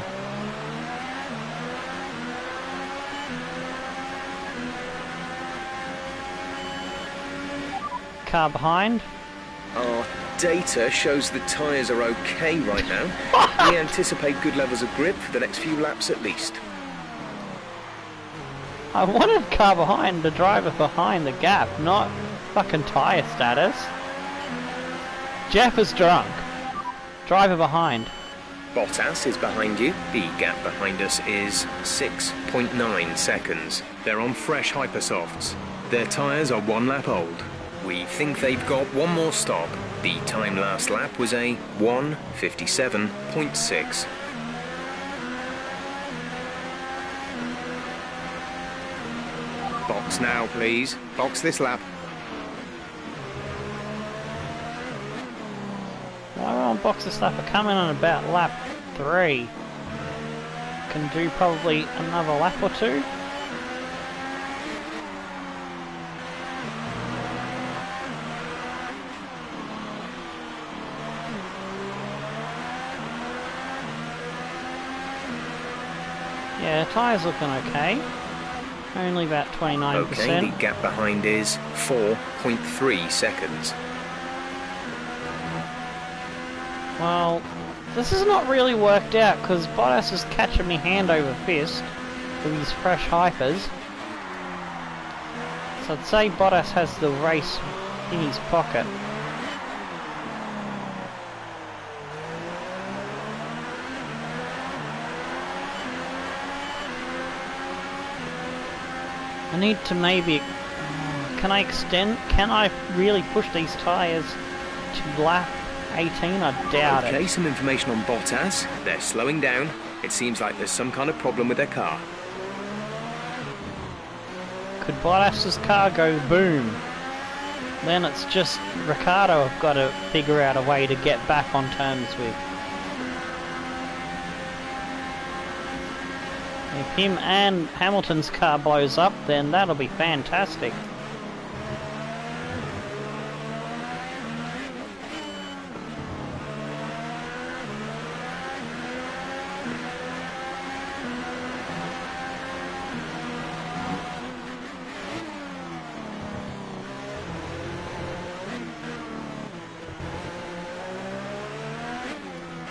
Car behind. Our data shows the tyres are okay right now. We anticipate good levels of grip for the next few laps at least. I wanted car behind, the driver behind the gap, not fucking tyre status. Jeff is drunk. Driver behind. Bottas is behind you. The gap behind us is 6.9 seconds. They're on fresh Hypersofts. Their tyres are 1 lap old. We think they've got one more stop. The time last lap was a 1:57.6. Box now, please. Box this lap. Why won't box this lap? I come in on about lap 3. Can do probably another lap or 2. Yeah, tyres looking okay. Only about 29%. Okay, the gap behind is 4.3 seconds. Well, this is not really worked out because Bottas is catching me hand over fist with his fresh Hypers. So I'd say Bottas has the race in his pocket. I need to maybe... Can I extend? Can I really push these tyres to lap 18? I doubt it. Okay, some information on Bottas. They're slowing down. It seems like there's some kind of problem with their car. Could Bottas's car go boom? Then it's just Ricciardo I've got to figure out a way to get back on terms with. If him and Hamilton's car blows up, then that'll be fantastic.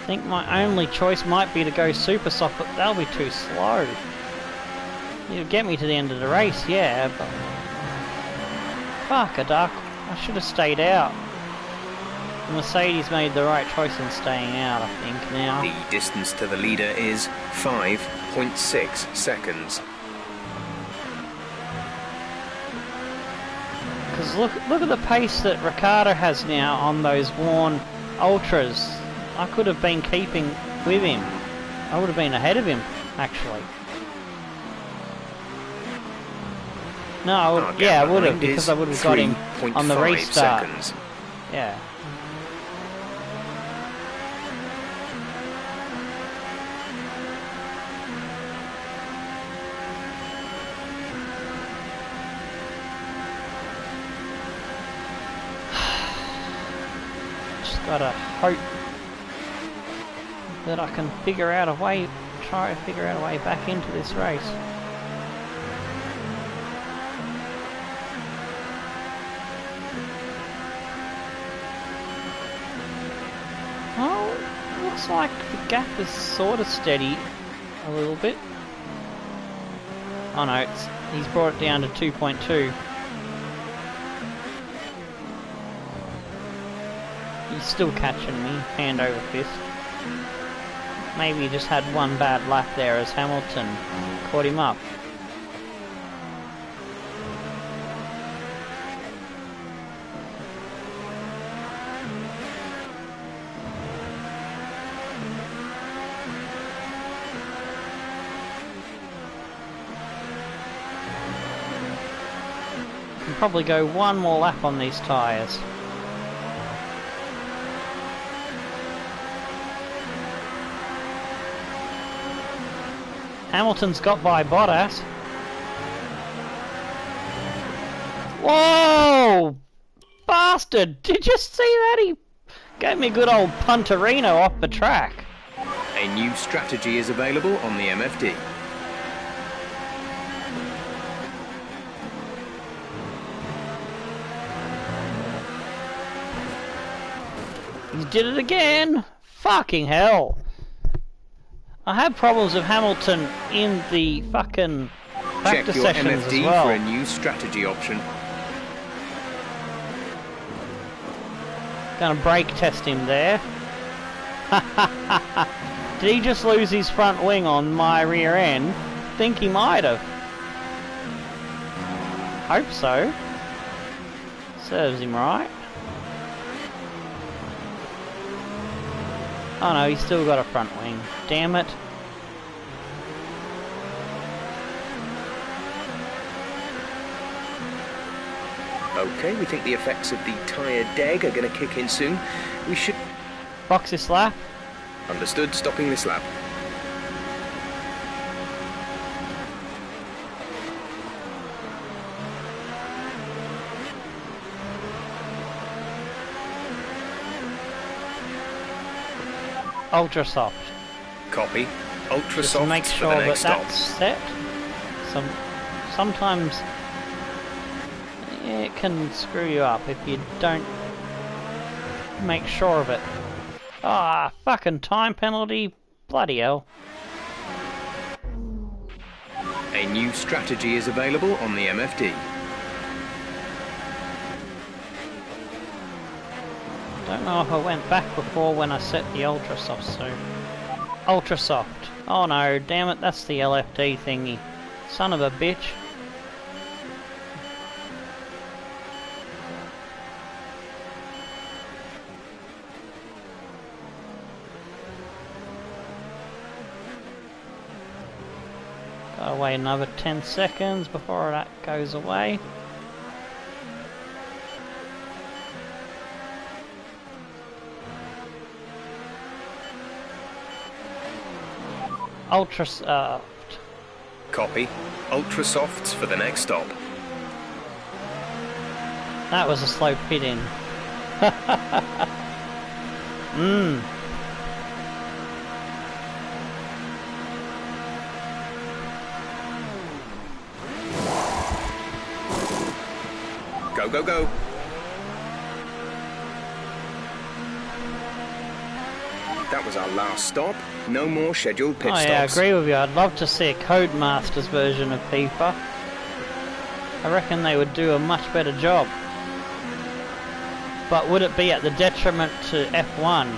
I think my only choice might be to go super soft, but that'll be too slow. You'll get me to the end of the race, yeah, but... Fuck a duck. I should have stayed out. Mercedes made the right choice in staying out, I think, now. The distance to the leader is 5.6 seconds. Because look at the pace that Ricciardo has now on those worn Ultras. I could have been keeping with him. I would have been ahead of him, actually. No, I would, yeah, I would have, because I would have got him on the restart. Seconds. Yeah. Just gotta hope that I can figure out a way, try to figure out a way back into this race. Well, looks like the gap is sort of steady a little bit. Oh no, he's brought it down to 2.2. He's still catching me, hand over fist. Maybe he just had one bad lap there as Hamilton caught him up. Can probably go one more lap on these tyres. Hamilton's got by Bottas. Whoa! Bastard! Did you see that? He gave me a good old punterino off the track. A new strategy is available on the MFD. He did it again! Fucking hell! I had problems with Hamilton in the fucking practice sessions as well. Check your MFD for a new strategy option. Gonna brake test him there. Did he just lose his front wing on my rear end? Think he might have. Hope so. Serves him right. Oh no, he's still got a front wing. Damn it. Okay, we think the effects of the tyre deg are going to kick in soon. We should... Box this lap. Understood, stopping this lap. Ultra soft. Copy. Ultra Just soft make for sure the next that stop. that's set. Sometimes it can screw you up if you don't make sure of it. Ah, fucking time penalty. Bloody hell. A new strategy is available on the MFD. Don't know if I went back before when I set the ultra soft, so... Ultra soft. Oh no, damn it, that's the LFD thingy. Son of a bitch. Gotta wait another 10 seconds before that goes away. Ultra soft. Copy. Ultra softs for the next stop. That was a slow pit in. Go, go, go. That was our last stop. No more scheduled pit stops. Oh yeah, I agree with you. I'd love to see a Codemasters version of FIFA. I reckon they would do a much better job. But would it be at the detriment to F1?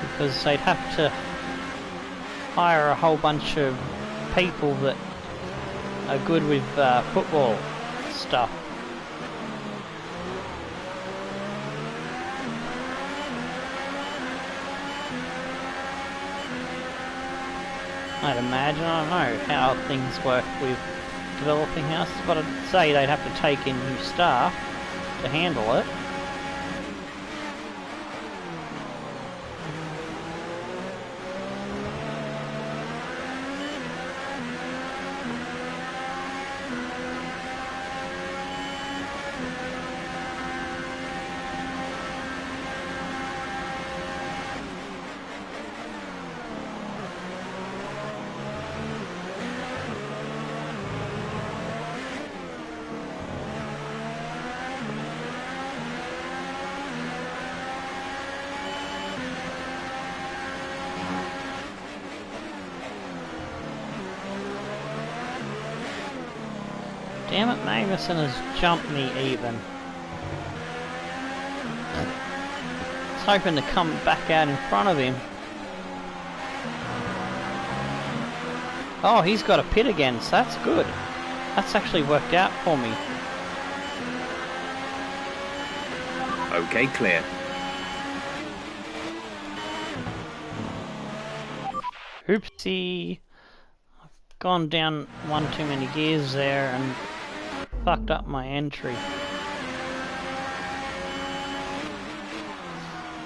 Because they'd have to hire a whole bunch of people that are good with football stuff. I'd imagine. I don't know how things work with developing houses, but I'd say they'd have to take in new staff to handle it. Damn it, Magnussen has jumped me even. I was hoping to come back out in front of him. Oh, he's got a pit again, so that's good. That's actually worked out for me. Okay, clear. Oopsie. I've gone down one too many gears there and fucked up my entry.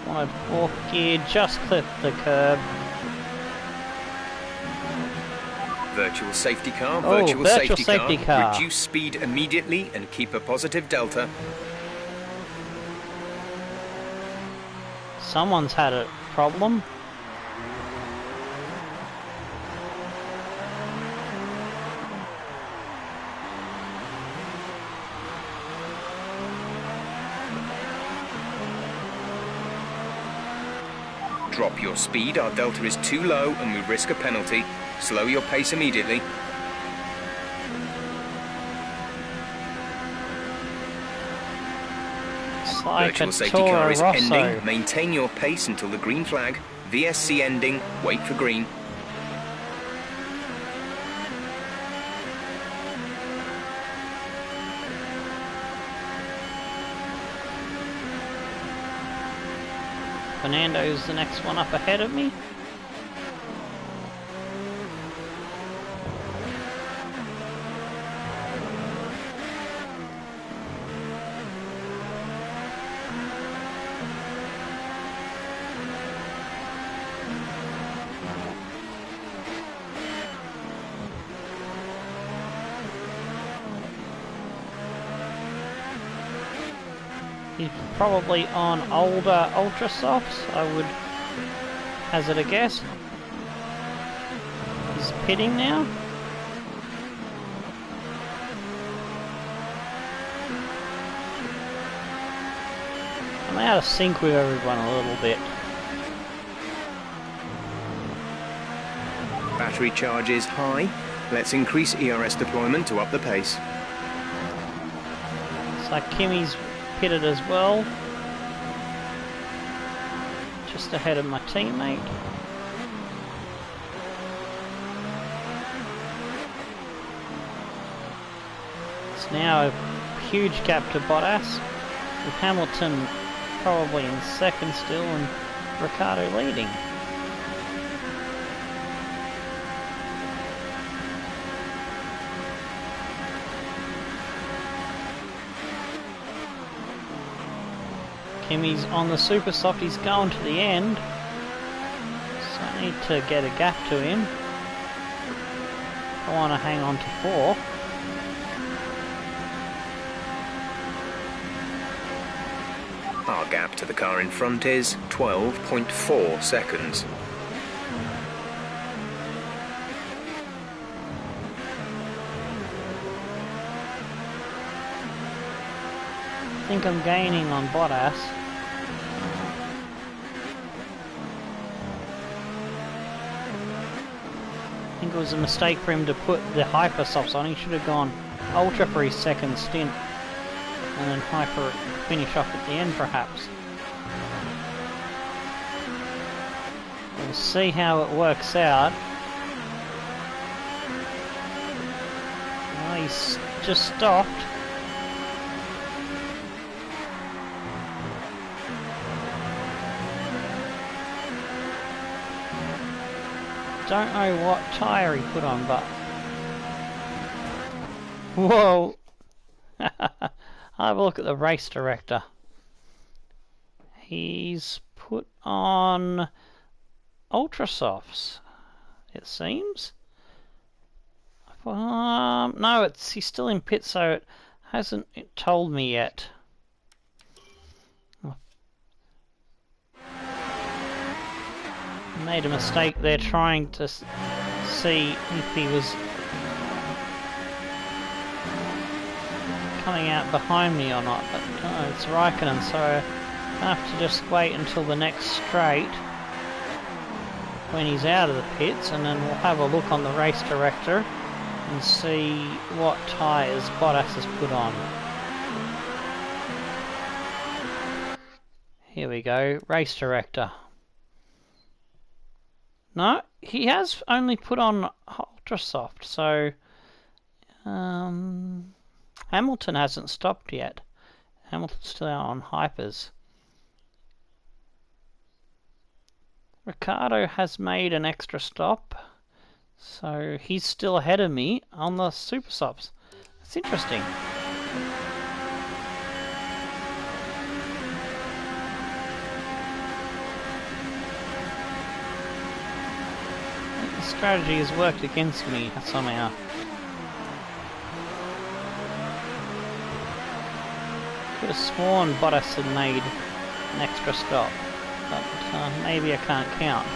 Wanted fourth gear, just clipped the curb. Virtual safety car, Oh, virtual virtual safety safety car. Reduce speed immediately and keep a positive delta. Someone's had a problem. Drop your speed, our delta is too low and we risk a penalty. Slow your pace immediately. It's like Virtual a safety car Toro is Rosso. ending. Maintain your pace until the green flag. VSC ending. Wait for green. Fernando's the next one up ahead of me. He's probably on older Ultra Softs, I would hazard a guess. He's pitting now. I'm out of sync with everyone a little bit. Battery charge is high. Let's increase ERS deployment to up the pace. It's like Kimmy's pitted as well. Just ahead of my teammate. It's now a huge gap to Bottas, with Hamilton probably in second still and Ricciardo leading. Kimmy's on the super soft, he's going to the end. So I need to get a gap to him. I want to hang on to four. Our gap to the car in front is 12.4 seconds. I think I'm gaining on Bottas. think it was a mistake for him to put the hyper softs on. He should have gone ultra for his second stint and then hyper finish off at the end perhaps. We'll see how it works out. Well, he's just stopped. Don't know what tyre he put on, but... Whoa! Have a look at the race director. He's put on ultra softs, it seems. No, he's still in pit, so it hasn't told me yet. Made a mistake there trying to see if he was coming out behind me or not, but no, it's Raikkonen, so I have to just wait until the next straight when he's out of the pits, and then we'll have a look on the race director and see what tyres Bottas has put on. Here we go, race director. No, he has only put on ultra soft, so Hamilton hasn't stopped yet. Hamilton's still out on hypers. Ricardo has made an extra stop, so he's still ahead of me on the super softs. That's interesting. The strategy has worked against me somehow. Could have sworn Bottas had made an extra stop, but maybe I can't count.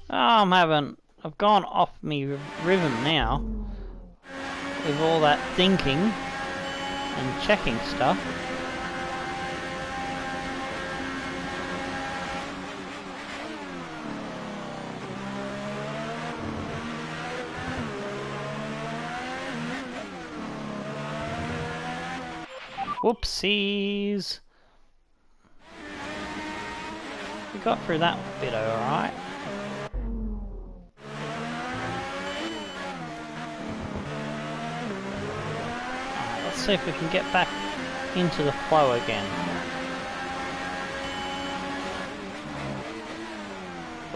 Oh, I've gone off me rhythm now with all that thinking and checking stuff. Whoopsies! We got through that bit alright. Let's see if we can get back into the flow again.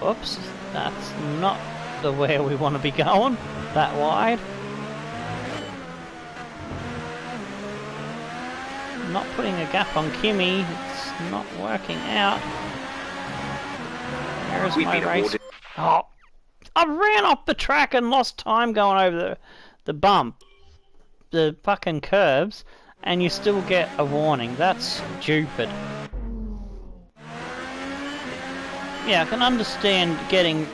Whoops, that's not the way we want to be going, that wide. Not putting a gap on Kimi, it's not working out. Where's my race? Oh, I ran off the track and lost time going over the bump, the fucking curves, and you still get a warning. That's stupid. Yeah, I can understand getting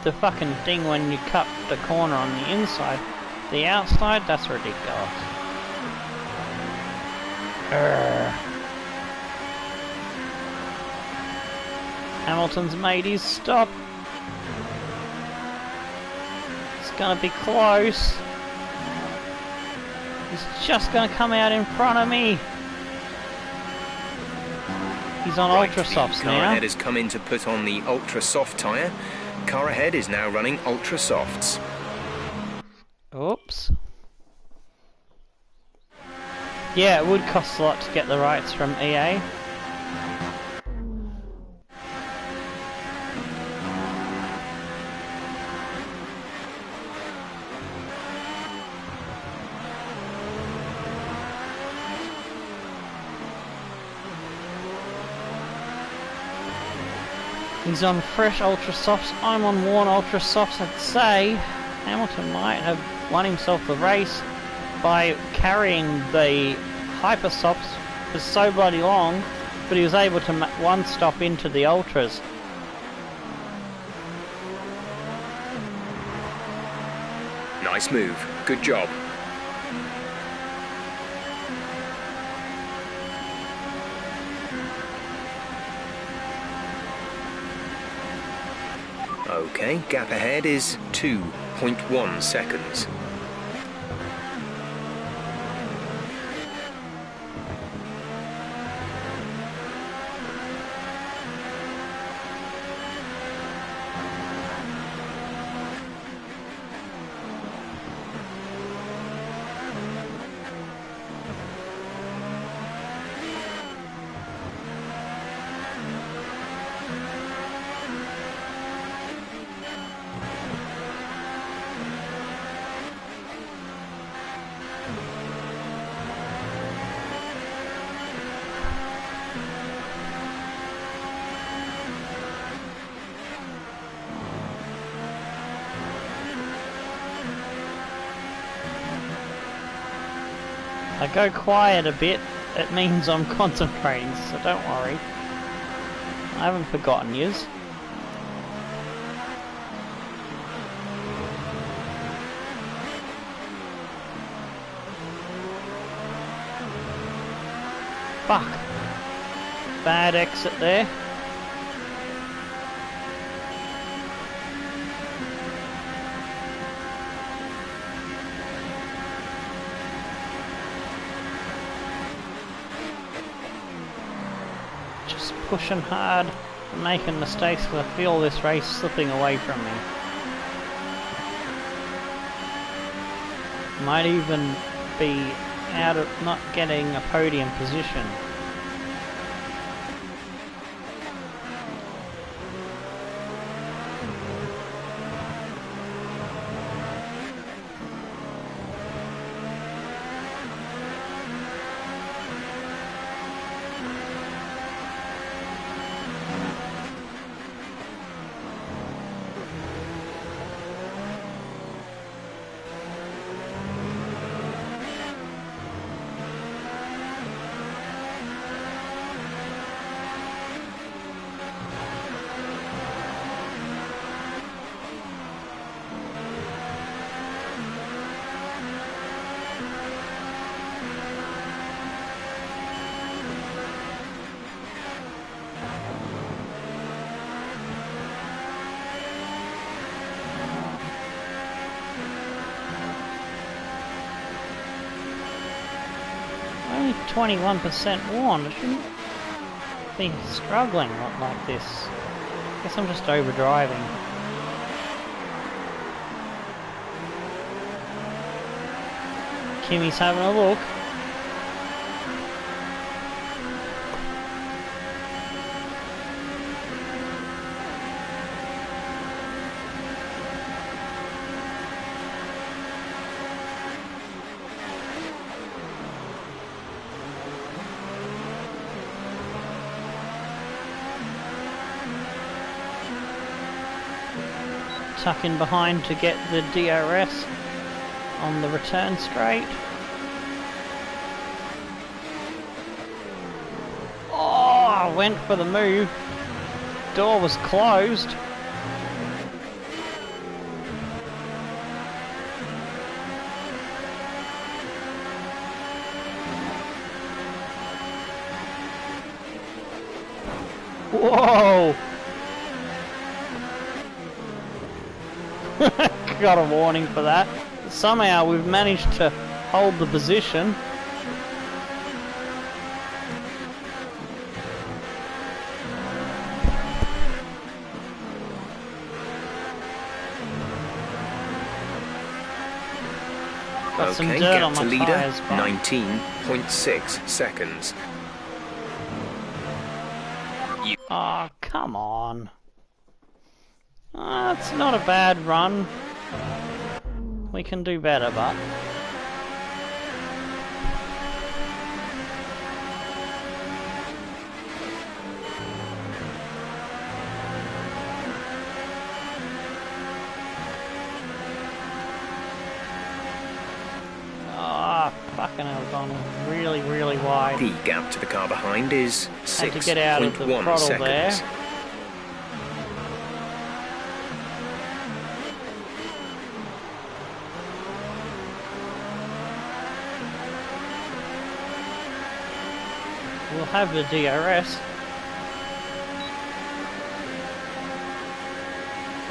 the fucking thing when you cut the corner on the inside. The outside, that's ridiculous. Hamilton's made his stop. It's gonna be close. He's just gonna come out in front of me. He's on ultra softs now. Car ahead has come in to put on the ultra soft tyre. Car ahead is now running ultra softs. Oops. Yeah, it would cost a lot to get the rights from EA. He's on fresh ultra softs, I'm on worn ultra softs. I'd say Hamilton might have won himself the race by carrying the hyper softs for so bloody long, but he was able to one stop into the ultras. Nice move, good job. Okay, gap ahead is 2.1 seconds. I go quiet a bit, it means I'm concentrating, so don't worry. I haven't forgotten yous. Fuck. Bad exit there. Just pushing hard and making mistakes because I feel this race slipping away from me. Might even be out of not getting a podium position. Only 21% worn. I shouldn't be struggling like this. Guess I'm just overdriving. Kimmy's having a look. Tuck in behind to get the DRS on the return straight. Oh, I went for the move. Door was closed. Whoa! Got a warning for that. Somehow we've managed to hold the position. Got some dirt on my tyres, 19.6 seconds. Oh, come on. It's not a bad run. We can do better, but... fucking hell, gone really wide. The gap to the car behind is 6.1 Had to get out of the throttle seconds. there. We'll have the DRS.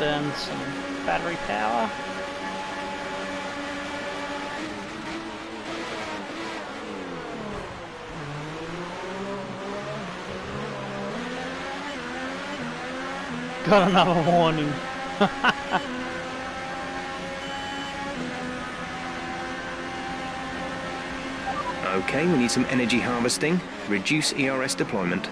burn some battery power. Got another warning. Okay, we need some energy harvesting. Reduce ERS deployment.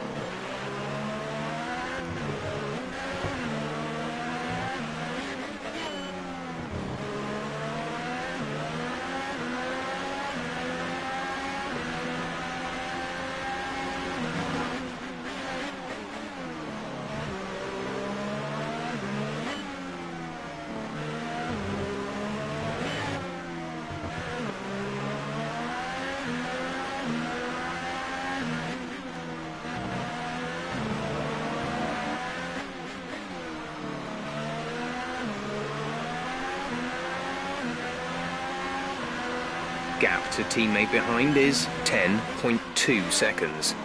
Gap to teammate behind is 10.2 seconds.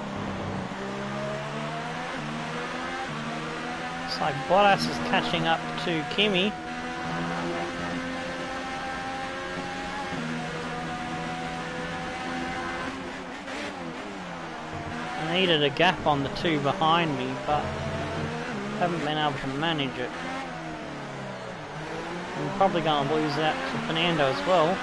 Looks like Bottas is catching up to Kimi. I needed a gap on the two behind me, but haven't been able to manage it. I'm probably going to lose out to Fernando as well.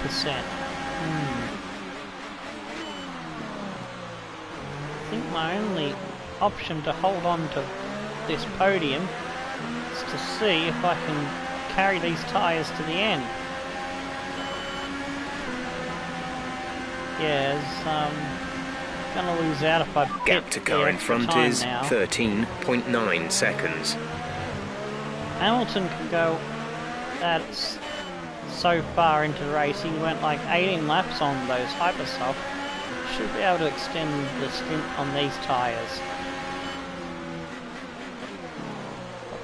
%. I think my only option to hold on to this podium is to see if I can carry these tyres to the end. Yeah, gonna lose out if I Gap to car in front is 13.9 seconds. Hamilton can go. That's so far into the race. He went like 18 laps on those Hypersoft. Should be able to extend the stint on these tyres.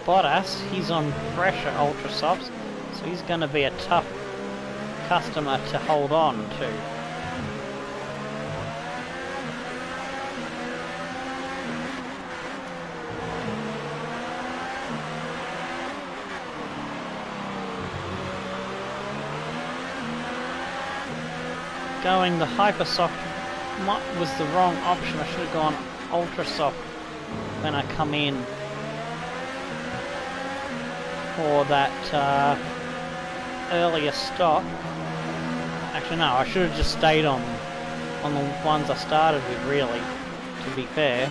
But Bottas, he's on fresher Ultra Softs, so he's going to be a tough customer to hold on to. Going the Hypersoft was the wrong option. I should have gone Ultra Soft when I come in for that earlier stop. Actually no, I should have just stayed on the ones I started with, really, to be fair.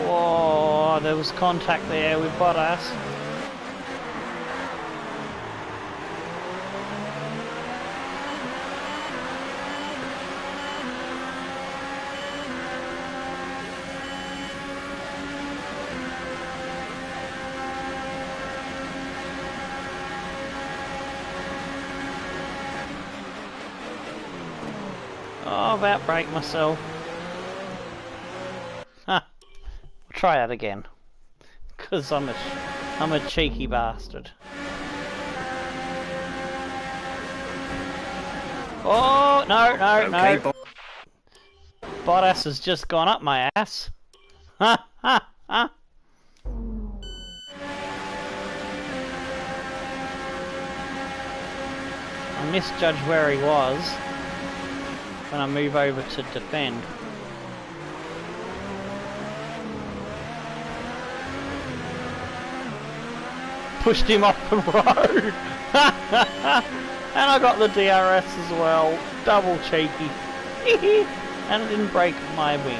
Whoa, there was contact there with Bottas. Oh, about break myself. Huh. We'll try that again. Because I'm a cheeky bastard. Oh, no. Bottas has just gone up my ass. Ha, ha, ha. I misjudged where he was when I move over to defend. Pushed him off the road! And I got the DRS as well. Double cheeky. And it didn't break my wing.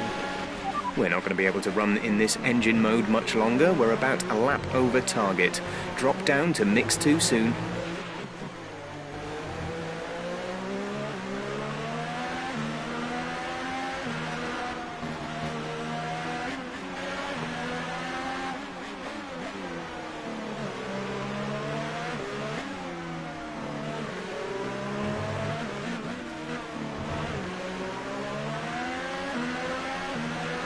We're not going to be able to run in this engine mode much longer. We're about a lap over target. Drop down to mix 2 soon.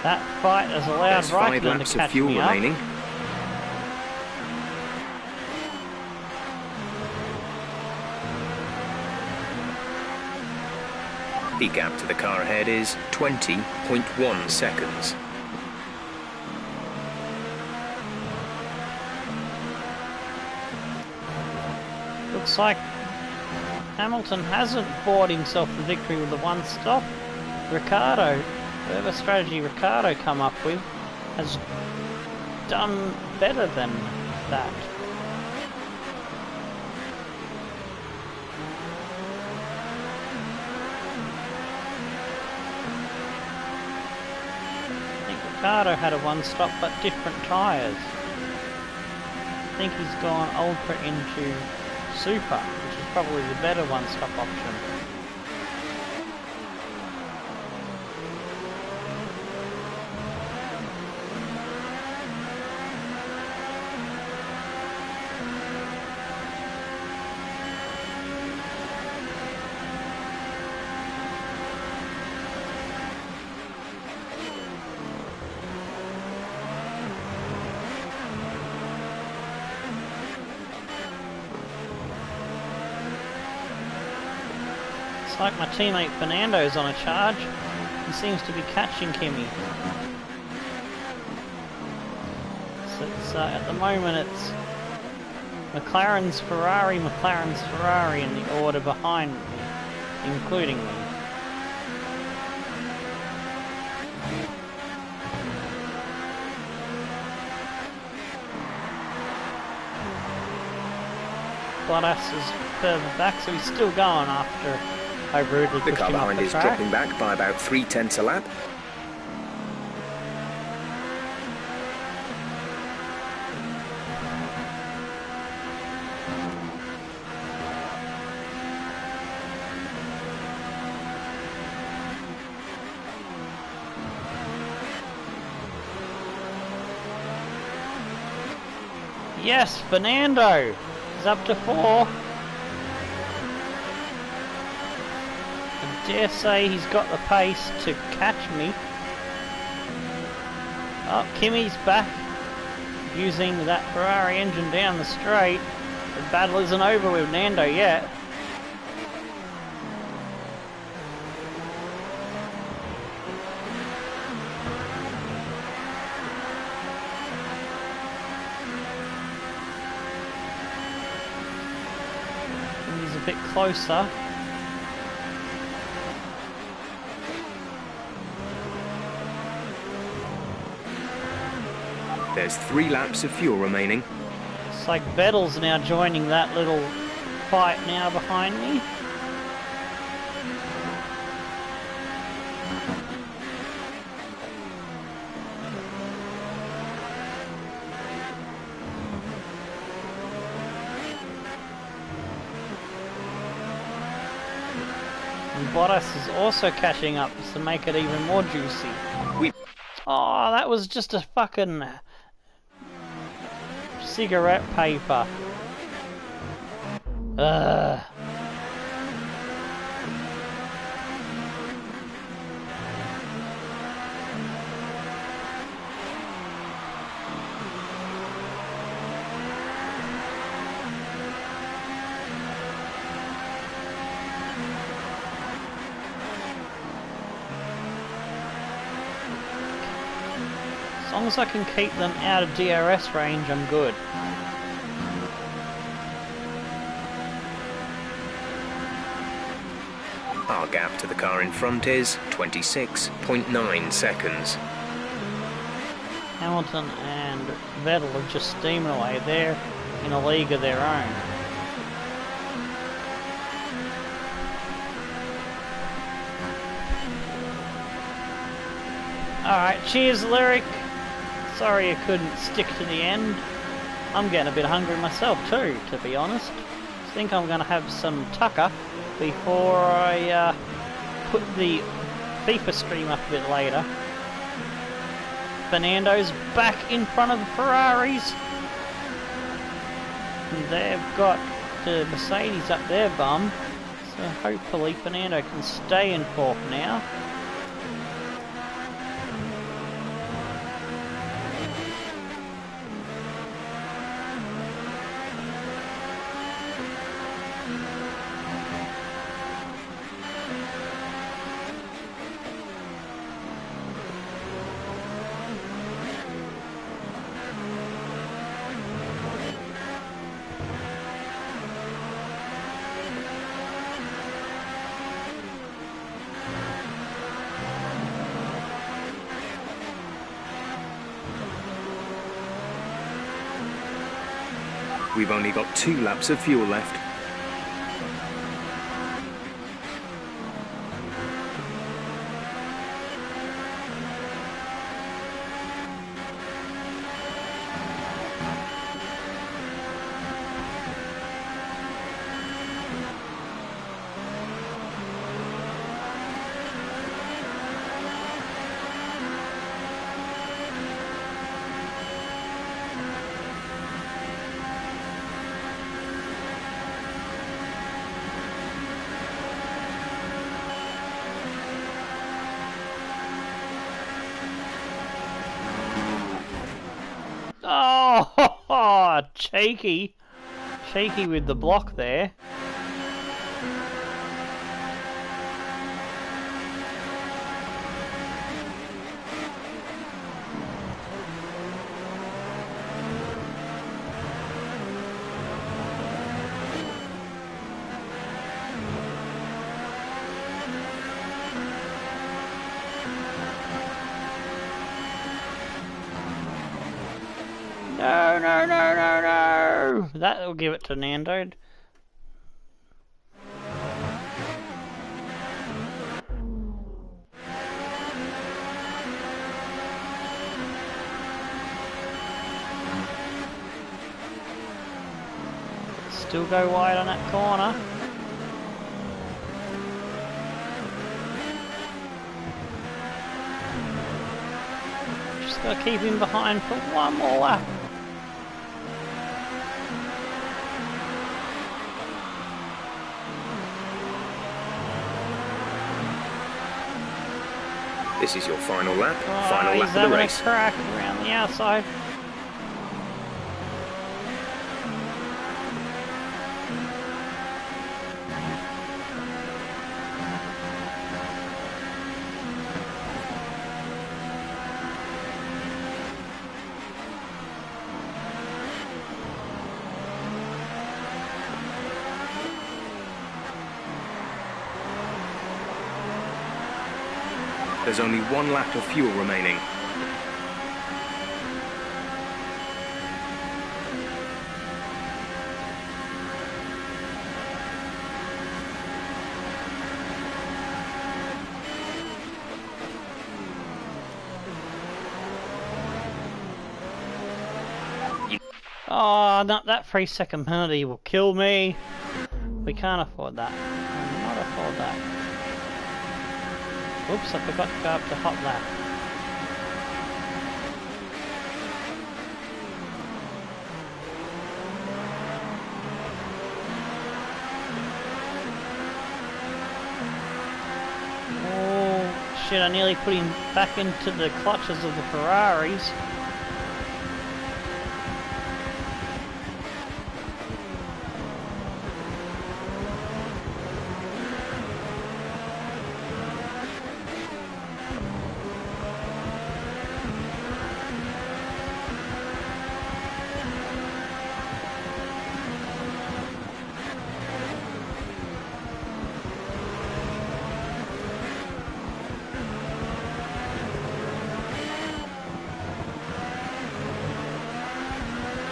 That fight has allowed Raikkonen to catch me up. The gap to the car ahead is 20.1 seconds. Looks like Hamilton hasn't bought himself the victory with the one stop. Ricciardo, whatever strategy Ricciardo come up with, has done better than that. I think Ricciardo had a one stop but different tyres. I think he's gone ultra into super, which is probably the better one stop option. Like my teammate Fernando's on a charge. He seems to be catching Kimi. So it's, at the moment it's McLaren's Ferrari in the order behind me, including me. Bottas is further back, so he's still going after I rudely The pushed car him off behind the is track. dropping back by about 0.3 a lap. Yes, Fernando is up to 4. I dare say he's got the pace to catch me. Oh, Kimi's back using that Ferrari engine down the straight. The battle isn't over with Nando yet. He's a bit closer. There's 3 laps of fuel remaining. It's like Vettel's now joining that little fight now behind me. And Bottas is also catching up to make it even more juicy. Oh, that was just a fucking cigarette paper. Ugh. As long as I can keep them out of DRS range, I'm good. Our gap to the car in front is 26.9 seconds. Hamilton and Vettel are just steaming away. They're in a league of their own. Alright, cheers Lyric. Sorry I couldn't stick to the end. I'm getting a bit hungry myself too, to be honest. I think I'm going to have some tucker before I put the FIFA stream up a bit later. Fernando's back in front of the Ferraris. And they've got the Mercedes up their bum. So hopefully Fernando can stay in 4th now. We've only got 2 laps of fuel left. Oh, cheeky. Cheeky with the block there. No, no, no, no, no! That'll give it to Nando. Still go wide on that corner. Just gotta keep him behind for one more lap. This is your final lap. Oh, Final lap of the race. He's having a crack around the outside. There's only 1 lap of fuel remaining. Oh, not that 3-second penalty will kill me. We can't afford that. Cannot afford that. Oops, I forgot to go up to hot lap. Oh, shit, I nearly put him back into the clutches of the Ferraris.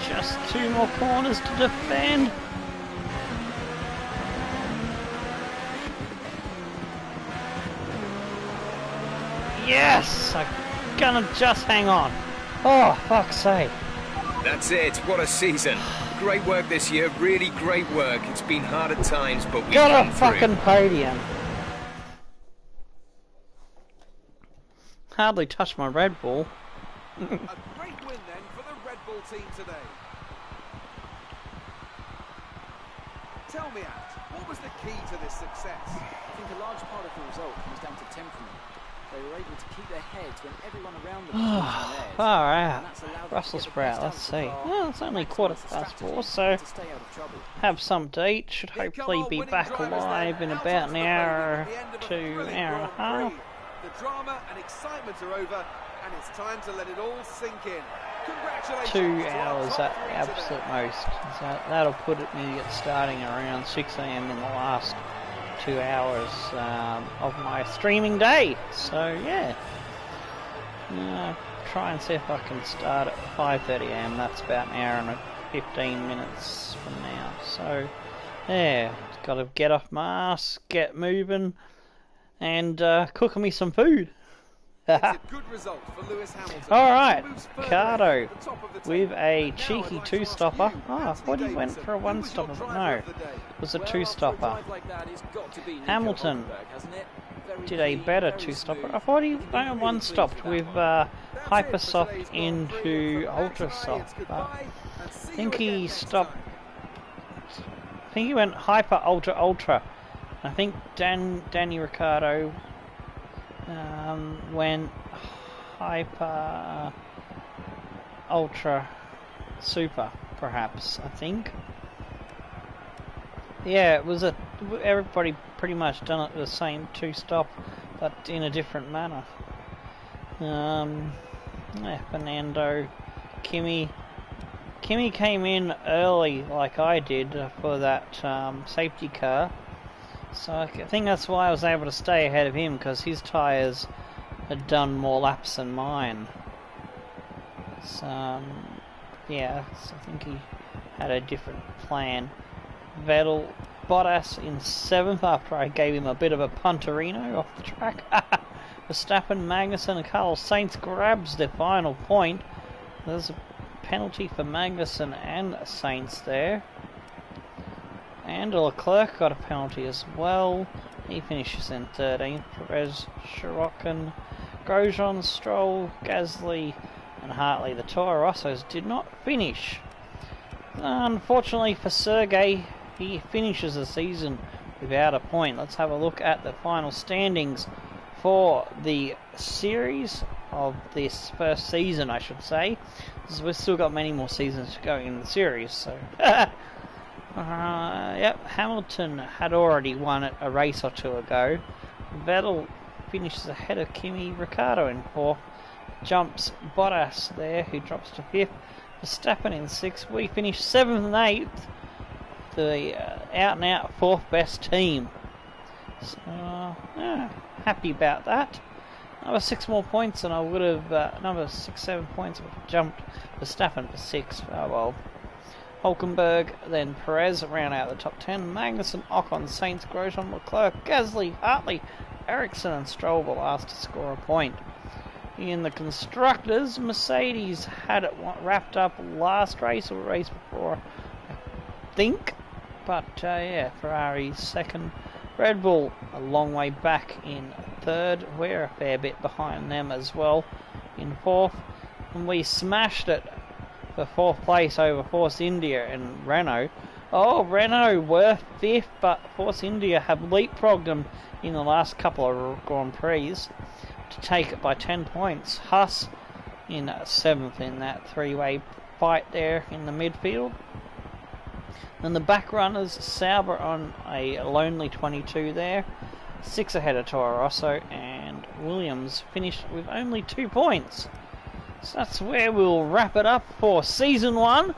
Just 2 more corners to defend. Yes! I'm gonna just hang on. Oh, fuck's sake. That's it. What a season. Great work this year. Really great work. It's been hard at times, but we got come a through. fucking podium. Hardly touched my Red Bull. A great win then for the Red Bull team today. Tell me, Ant, what was the key to this success? I think a large part of the result comes down to temperament. They were able to keep their heads when everyone around them was losing theirs. Far out. And that's allowed them Brussels to get the best sprout, out let's of the see. car, Well, it's only maximise the 4:15, strategy so to stay out of trouble. have some to eat. Should Here come hopefully our be winning back drivers alive then, in out about onto an the hour podium at the end of a to thrilling hour and a Grand half. Prix. The drama and excitement are over, and it's time to let it all sink in. Congratulations 2 to our hours top at three absolute today. most. So that'll put me at starting around 6 AM in the last 2 hours of my streaming day. So yeah, try and see if I can start at 5:30 AM. That's about an hour and 15 minutes from now. So, yeah, got to get off my ass, get moving, and cook me some food. It's a good result for Lewis Hamilton. Alright, He moves further Cardo ahead at the top of the with table. a Now I'd cheeky like to two-stopper. ask you, Oh, I Anthony thought he went Davidson, for a who was your one-stopper, but driver no, of the day? it was a Well, two-stopper. after a drive like that, it's got to be Nico Hamilton Hülkenberg, hasn't it? Very Did a clean, better very two-stopper. smooth. I thought he You can be really one-stopped pleased with with that one. That's it for Hypersoft today's Grand Prix. into From Max Ultra and I, Soft. it's But goodbye, and see I think you again he next stopped. time. I think he went Hyper Ultra. I think Danny Ricciardo went Hyper Ultra Super, perhaps. I think. Yeah, it was everybody pretty much done it the same two-stop, but in a different manner. Yeah, Fernando, Kimi came in early, like I did, for that safety car. So I think that's why I was able to stay ahead of him, because his tyres had done more laps than mine. So, yeah, so I think he had a different plan. Vettel, Bottas in 7th after I gave him a bit of a punterino off the track. Verstappen, Magnussen and Carlos Sainz grabs their final point. There's a penalty for Magnussen and Sainz there. And Leclerc got a penalty as well. He finishes in 13th. Perez, Sirotkin, Grosjean, Stroll, Gasly and Hartley. The Toro Rossos did not finish. Unfortunately for Sergey, he finishes the season without a point. Let's have a look at the final standings for the series of this first season, I should say. We've still got many more seasons to go in the series, so... Yep, Hamilton had already won it a race or two ago. Vettel finishes ahead of Kimi. Ricciardo in 4th. Jumps Bottas there, who drops to 5th. Verstappen in 6th. We finish 7th and 8th. The out-and-out 4th best team. So, yeah, happy about that. Another 6 more points and I would have, another 6-7 points, I would have jumped Verstappen for 6th. Oh well. Hülkenberg, then Perez round out the top 10. Magnussen, Ocon, Sainz, Grosjean, Leclerc, Gasly, Hartley, Ericsson and Stroll the last to score a point. In the Constructors, Mercedes had it wrapped up last race or race before, I think. But yeah, Ferrari 2nd. Red Bull a long way back in 3rd. We're a fair bit behind them as well in 4th. And we smashed it for 4th place over Force India and Renault. Oh, Renault were 5th, but Force India have leapfrogged them in the last couple of Grand Prix to take it by 10 points. Haas in 7th in that three-way fight there in the midfield. And the back runners, Sauber on a lonely 22 there. 6 ahead of Toro Rosso, and Williams finished with only 2 points. So that's where we'll wrap it up for Season 1.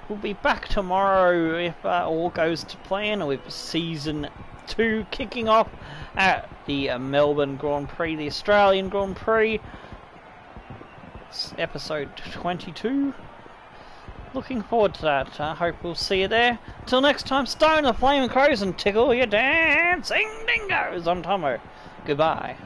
We'll be back tomorrow if all goes to plan with Season 2 kicking off at the Melbourne Grand Prix, the Australian Grand Prix. It's episode 22. Looking forward to that. I hope we'll see you there. Till next time, stone the flaming crows and tickle your dancing dingoes on Tomo. Goodbye.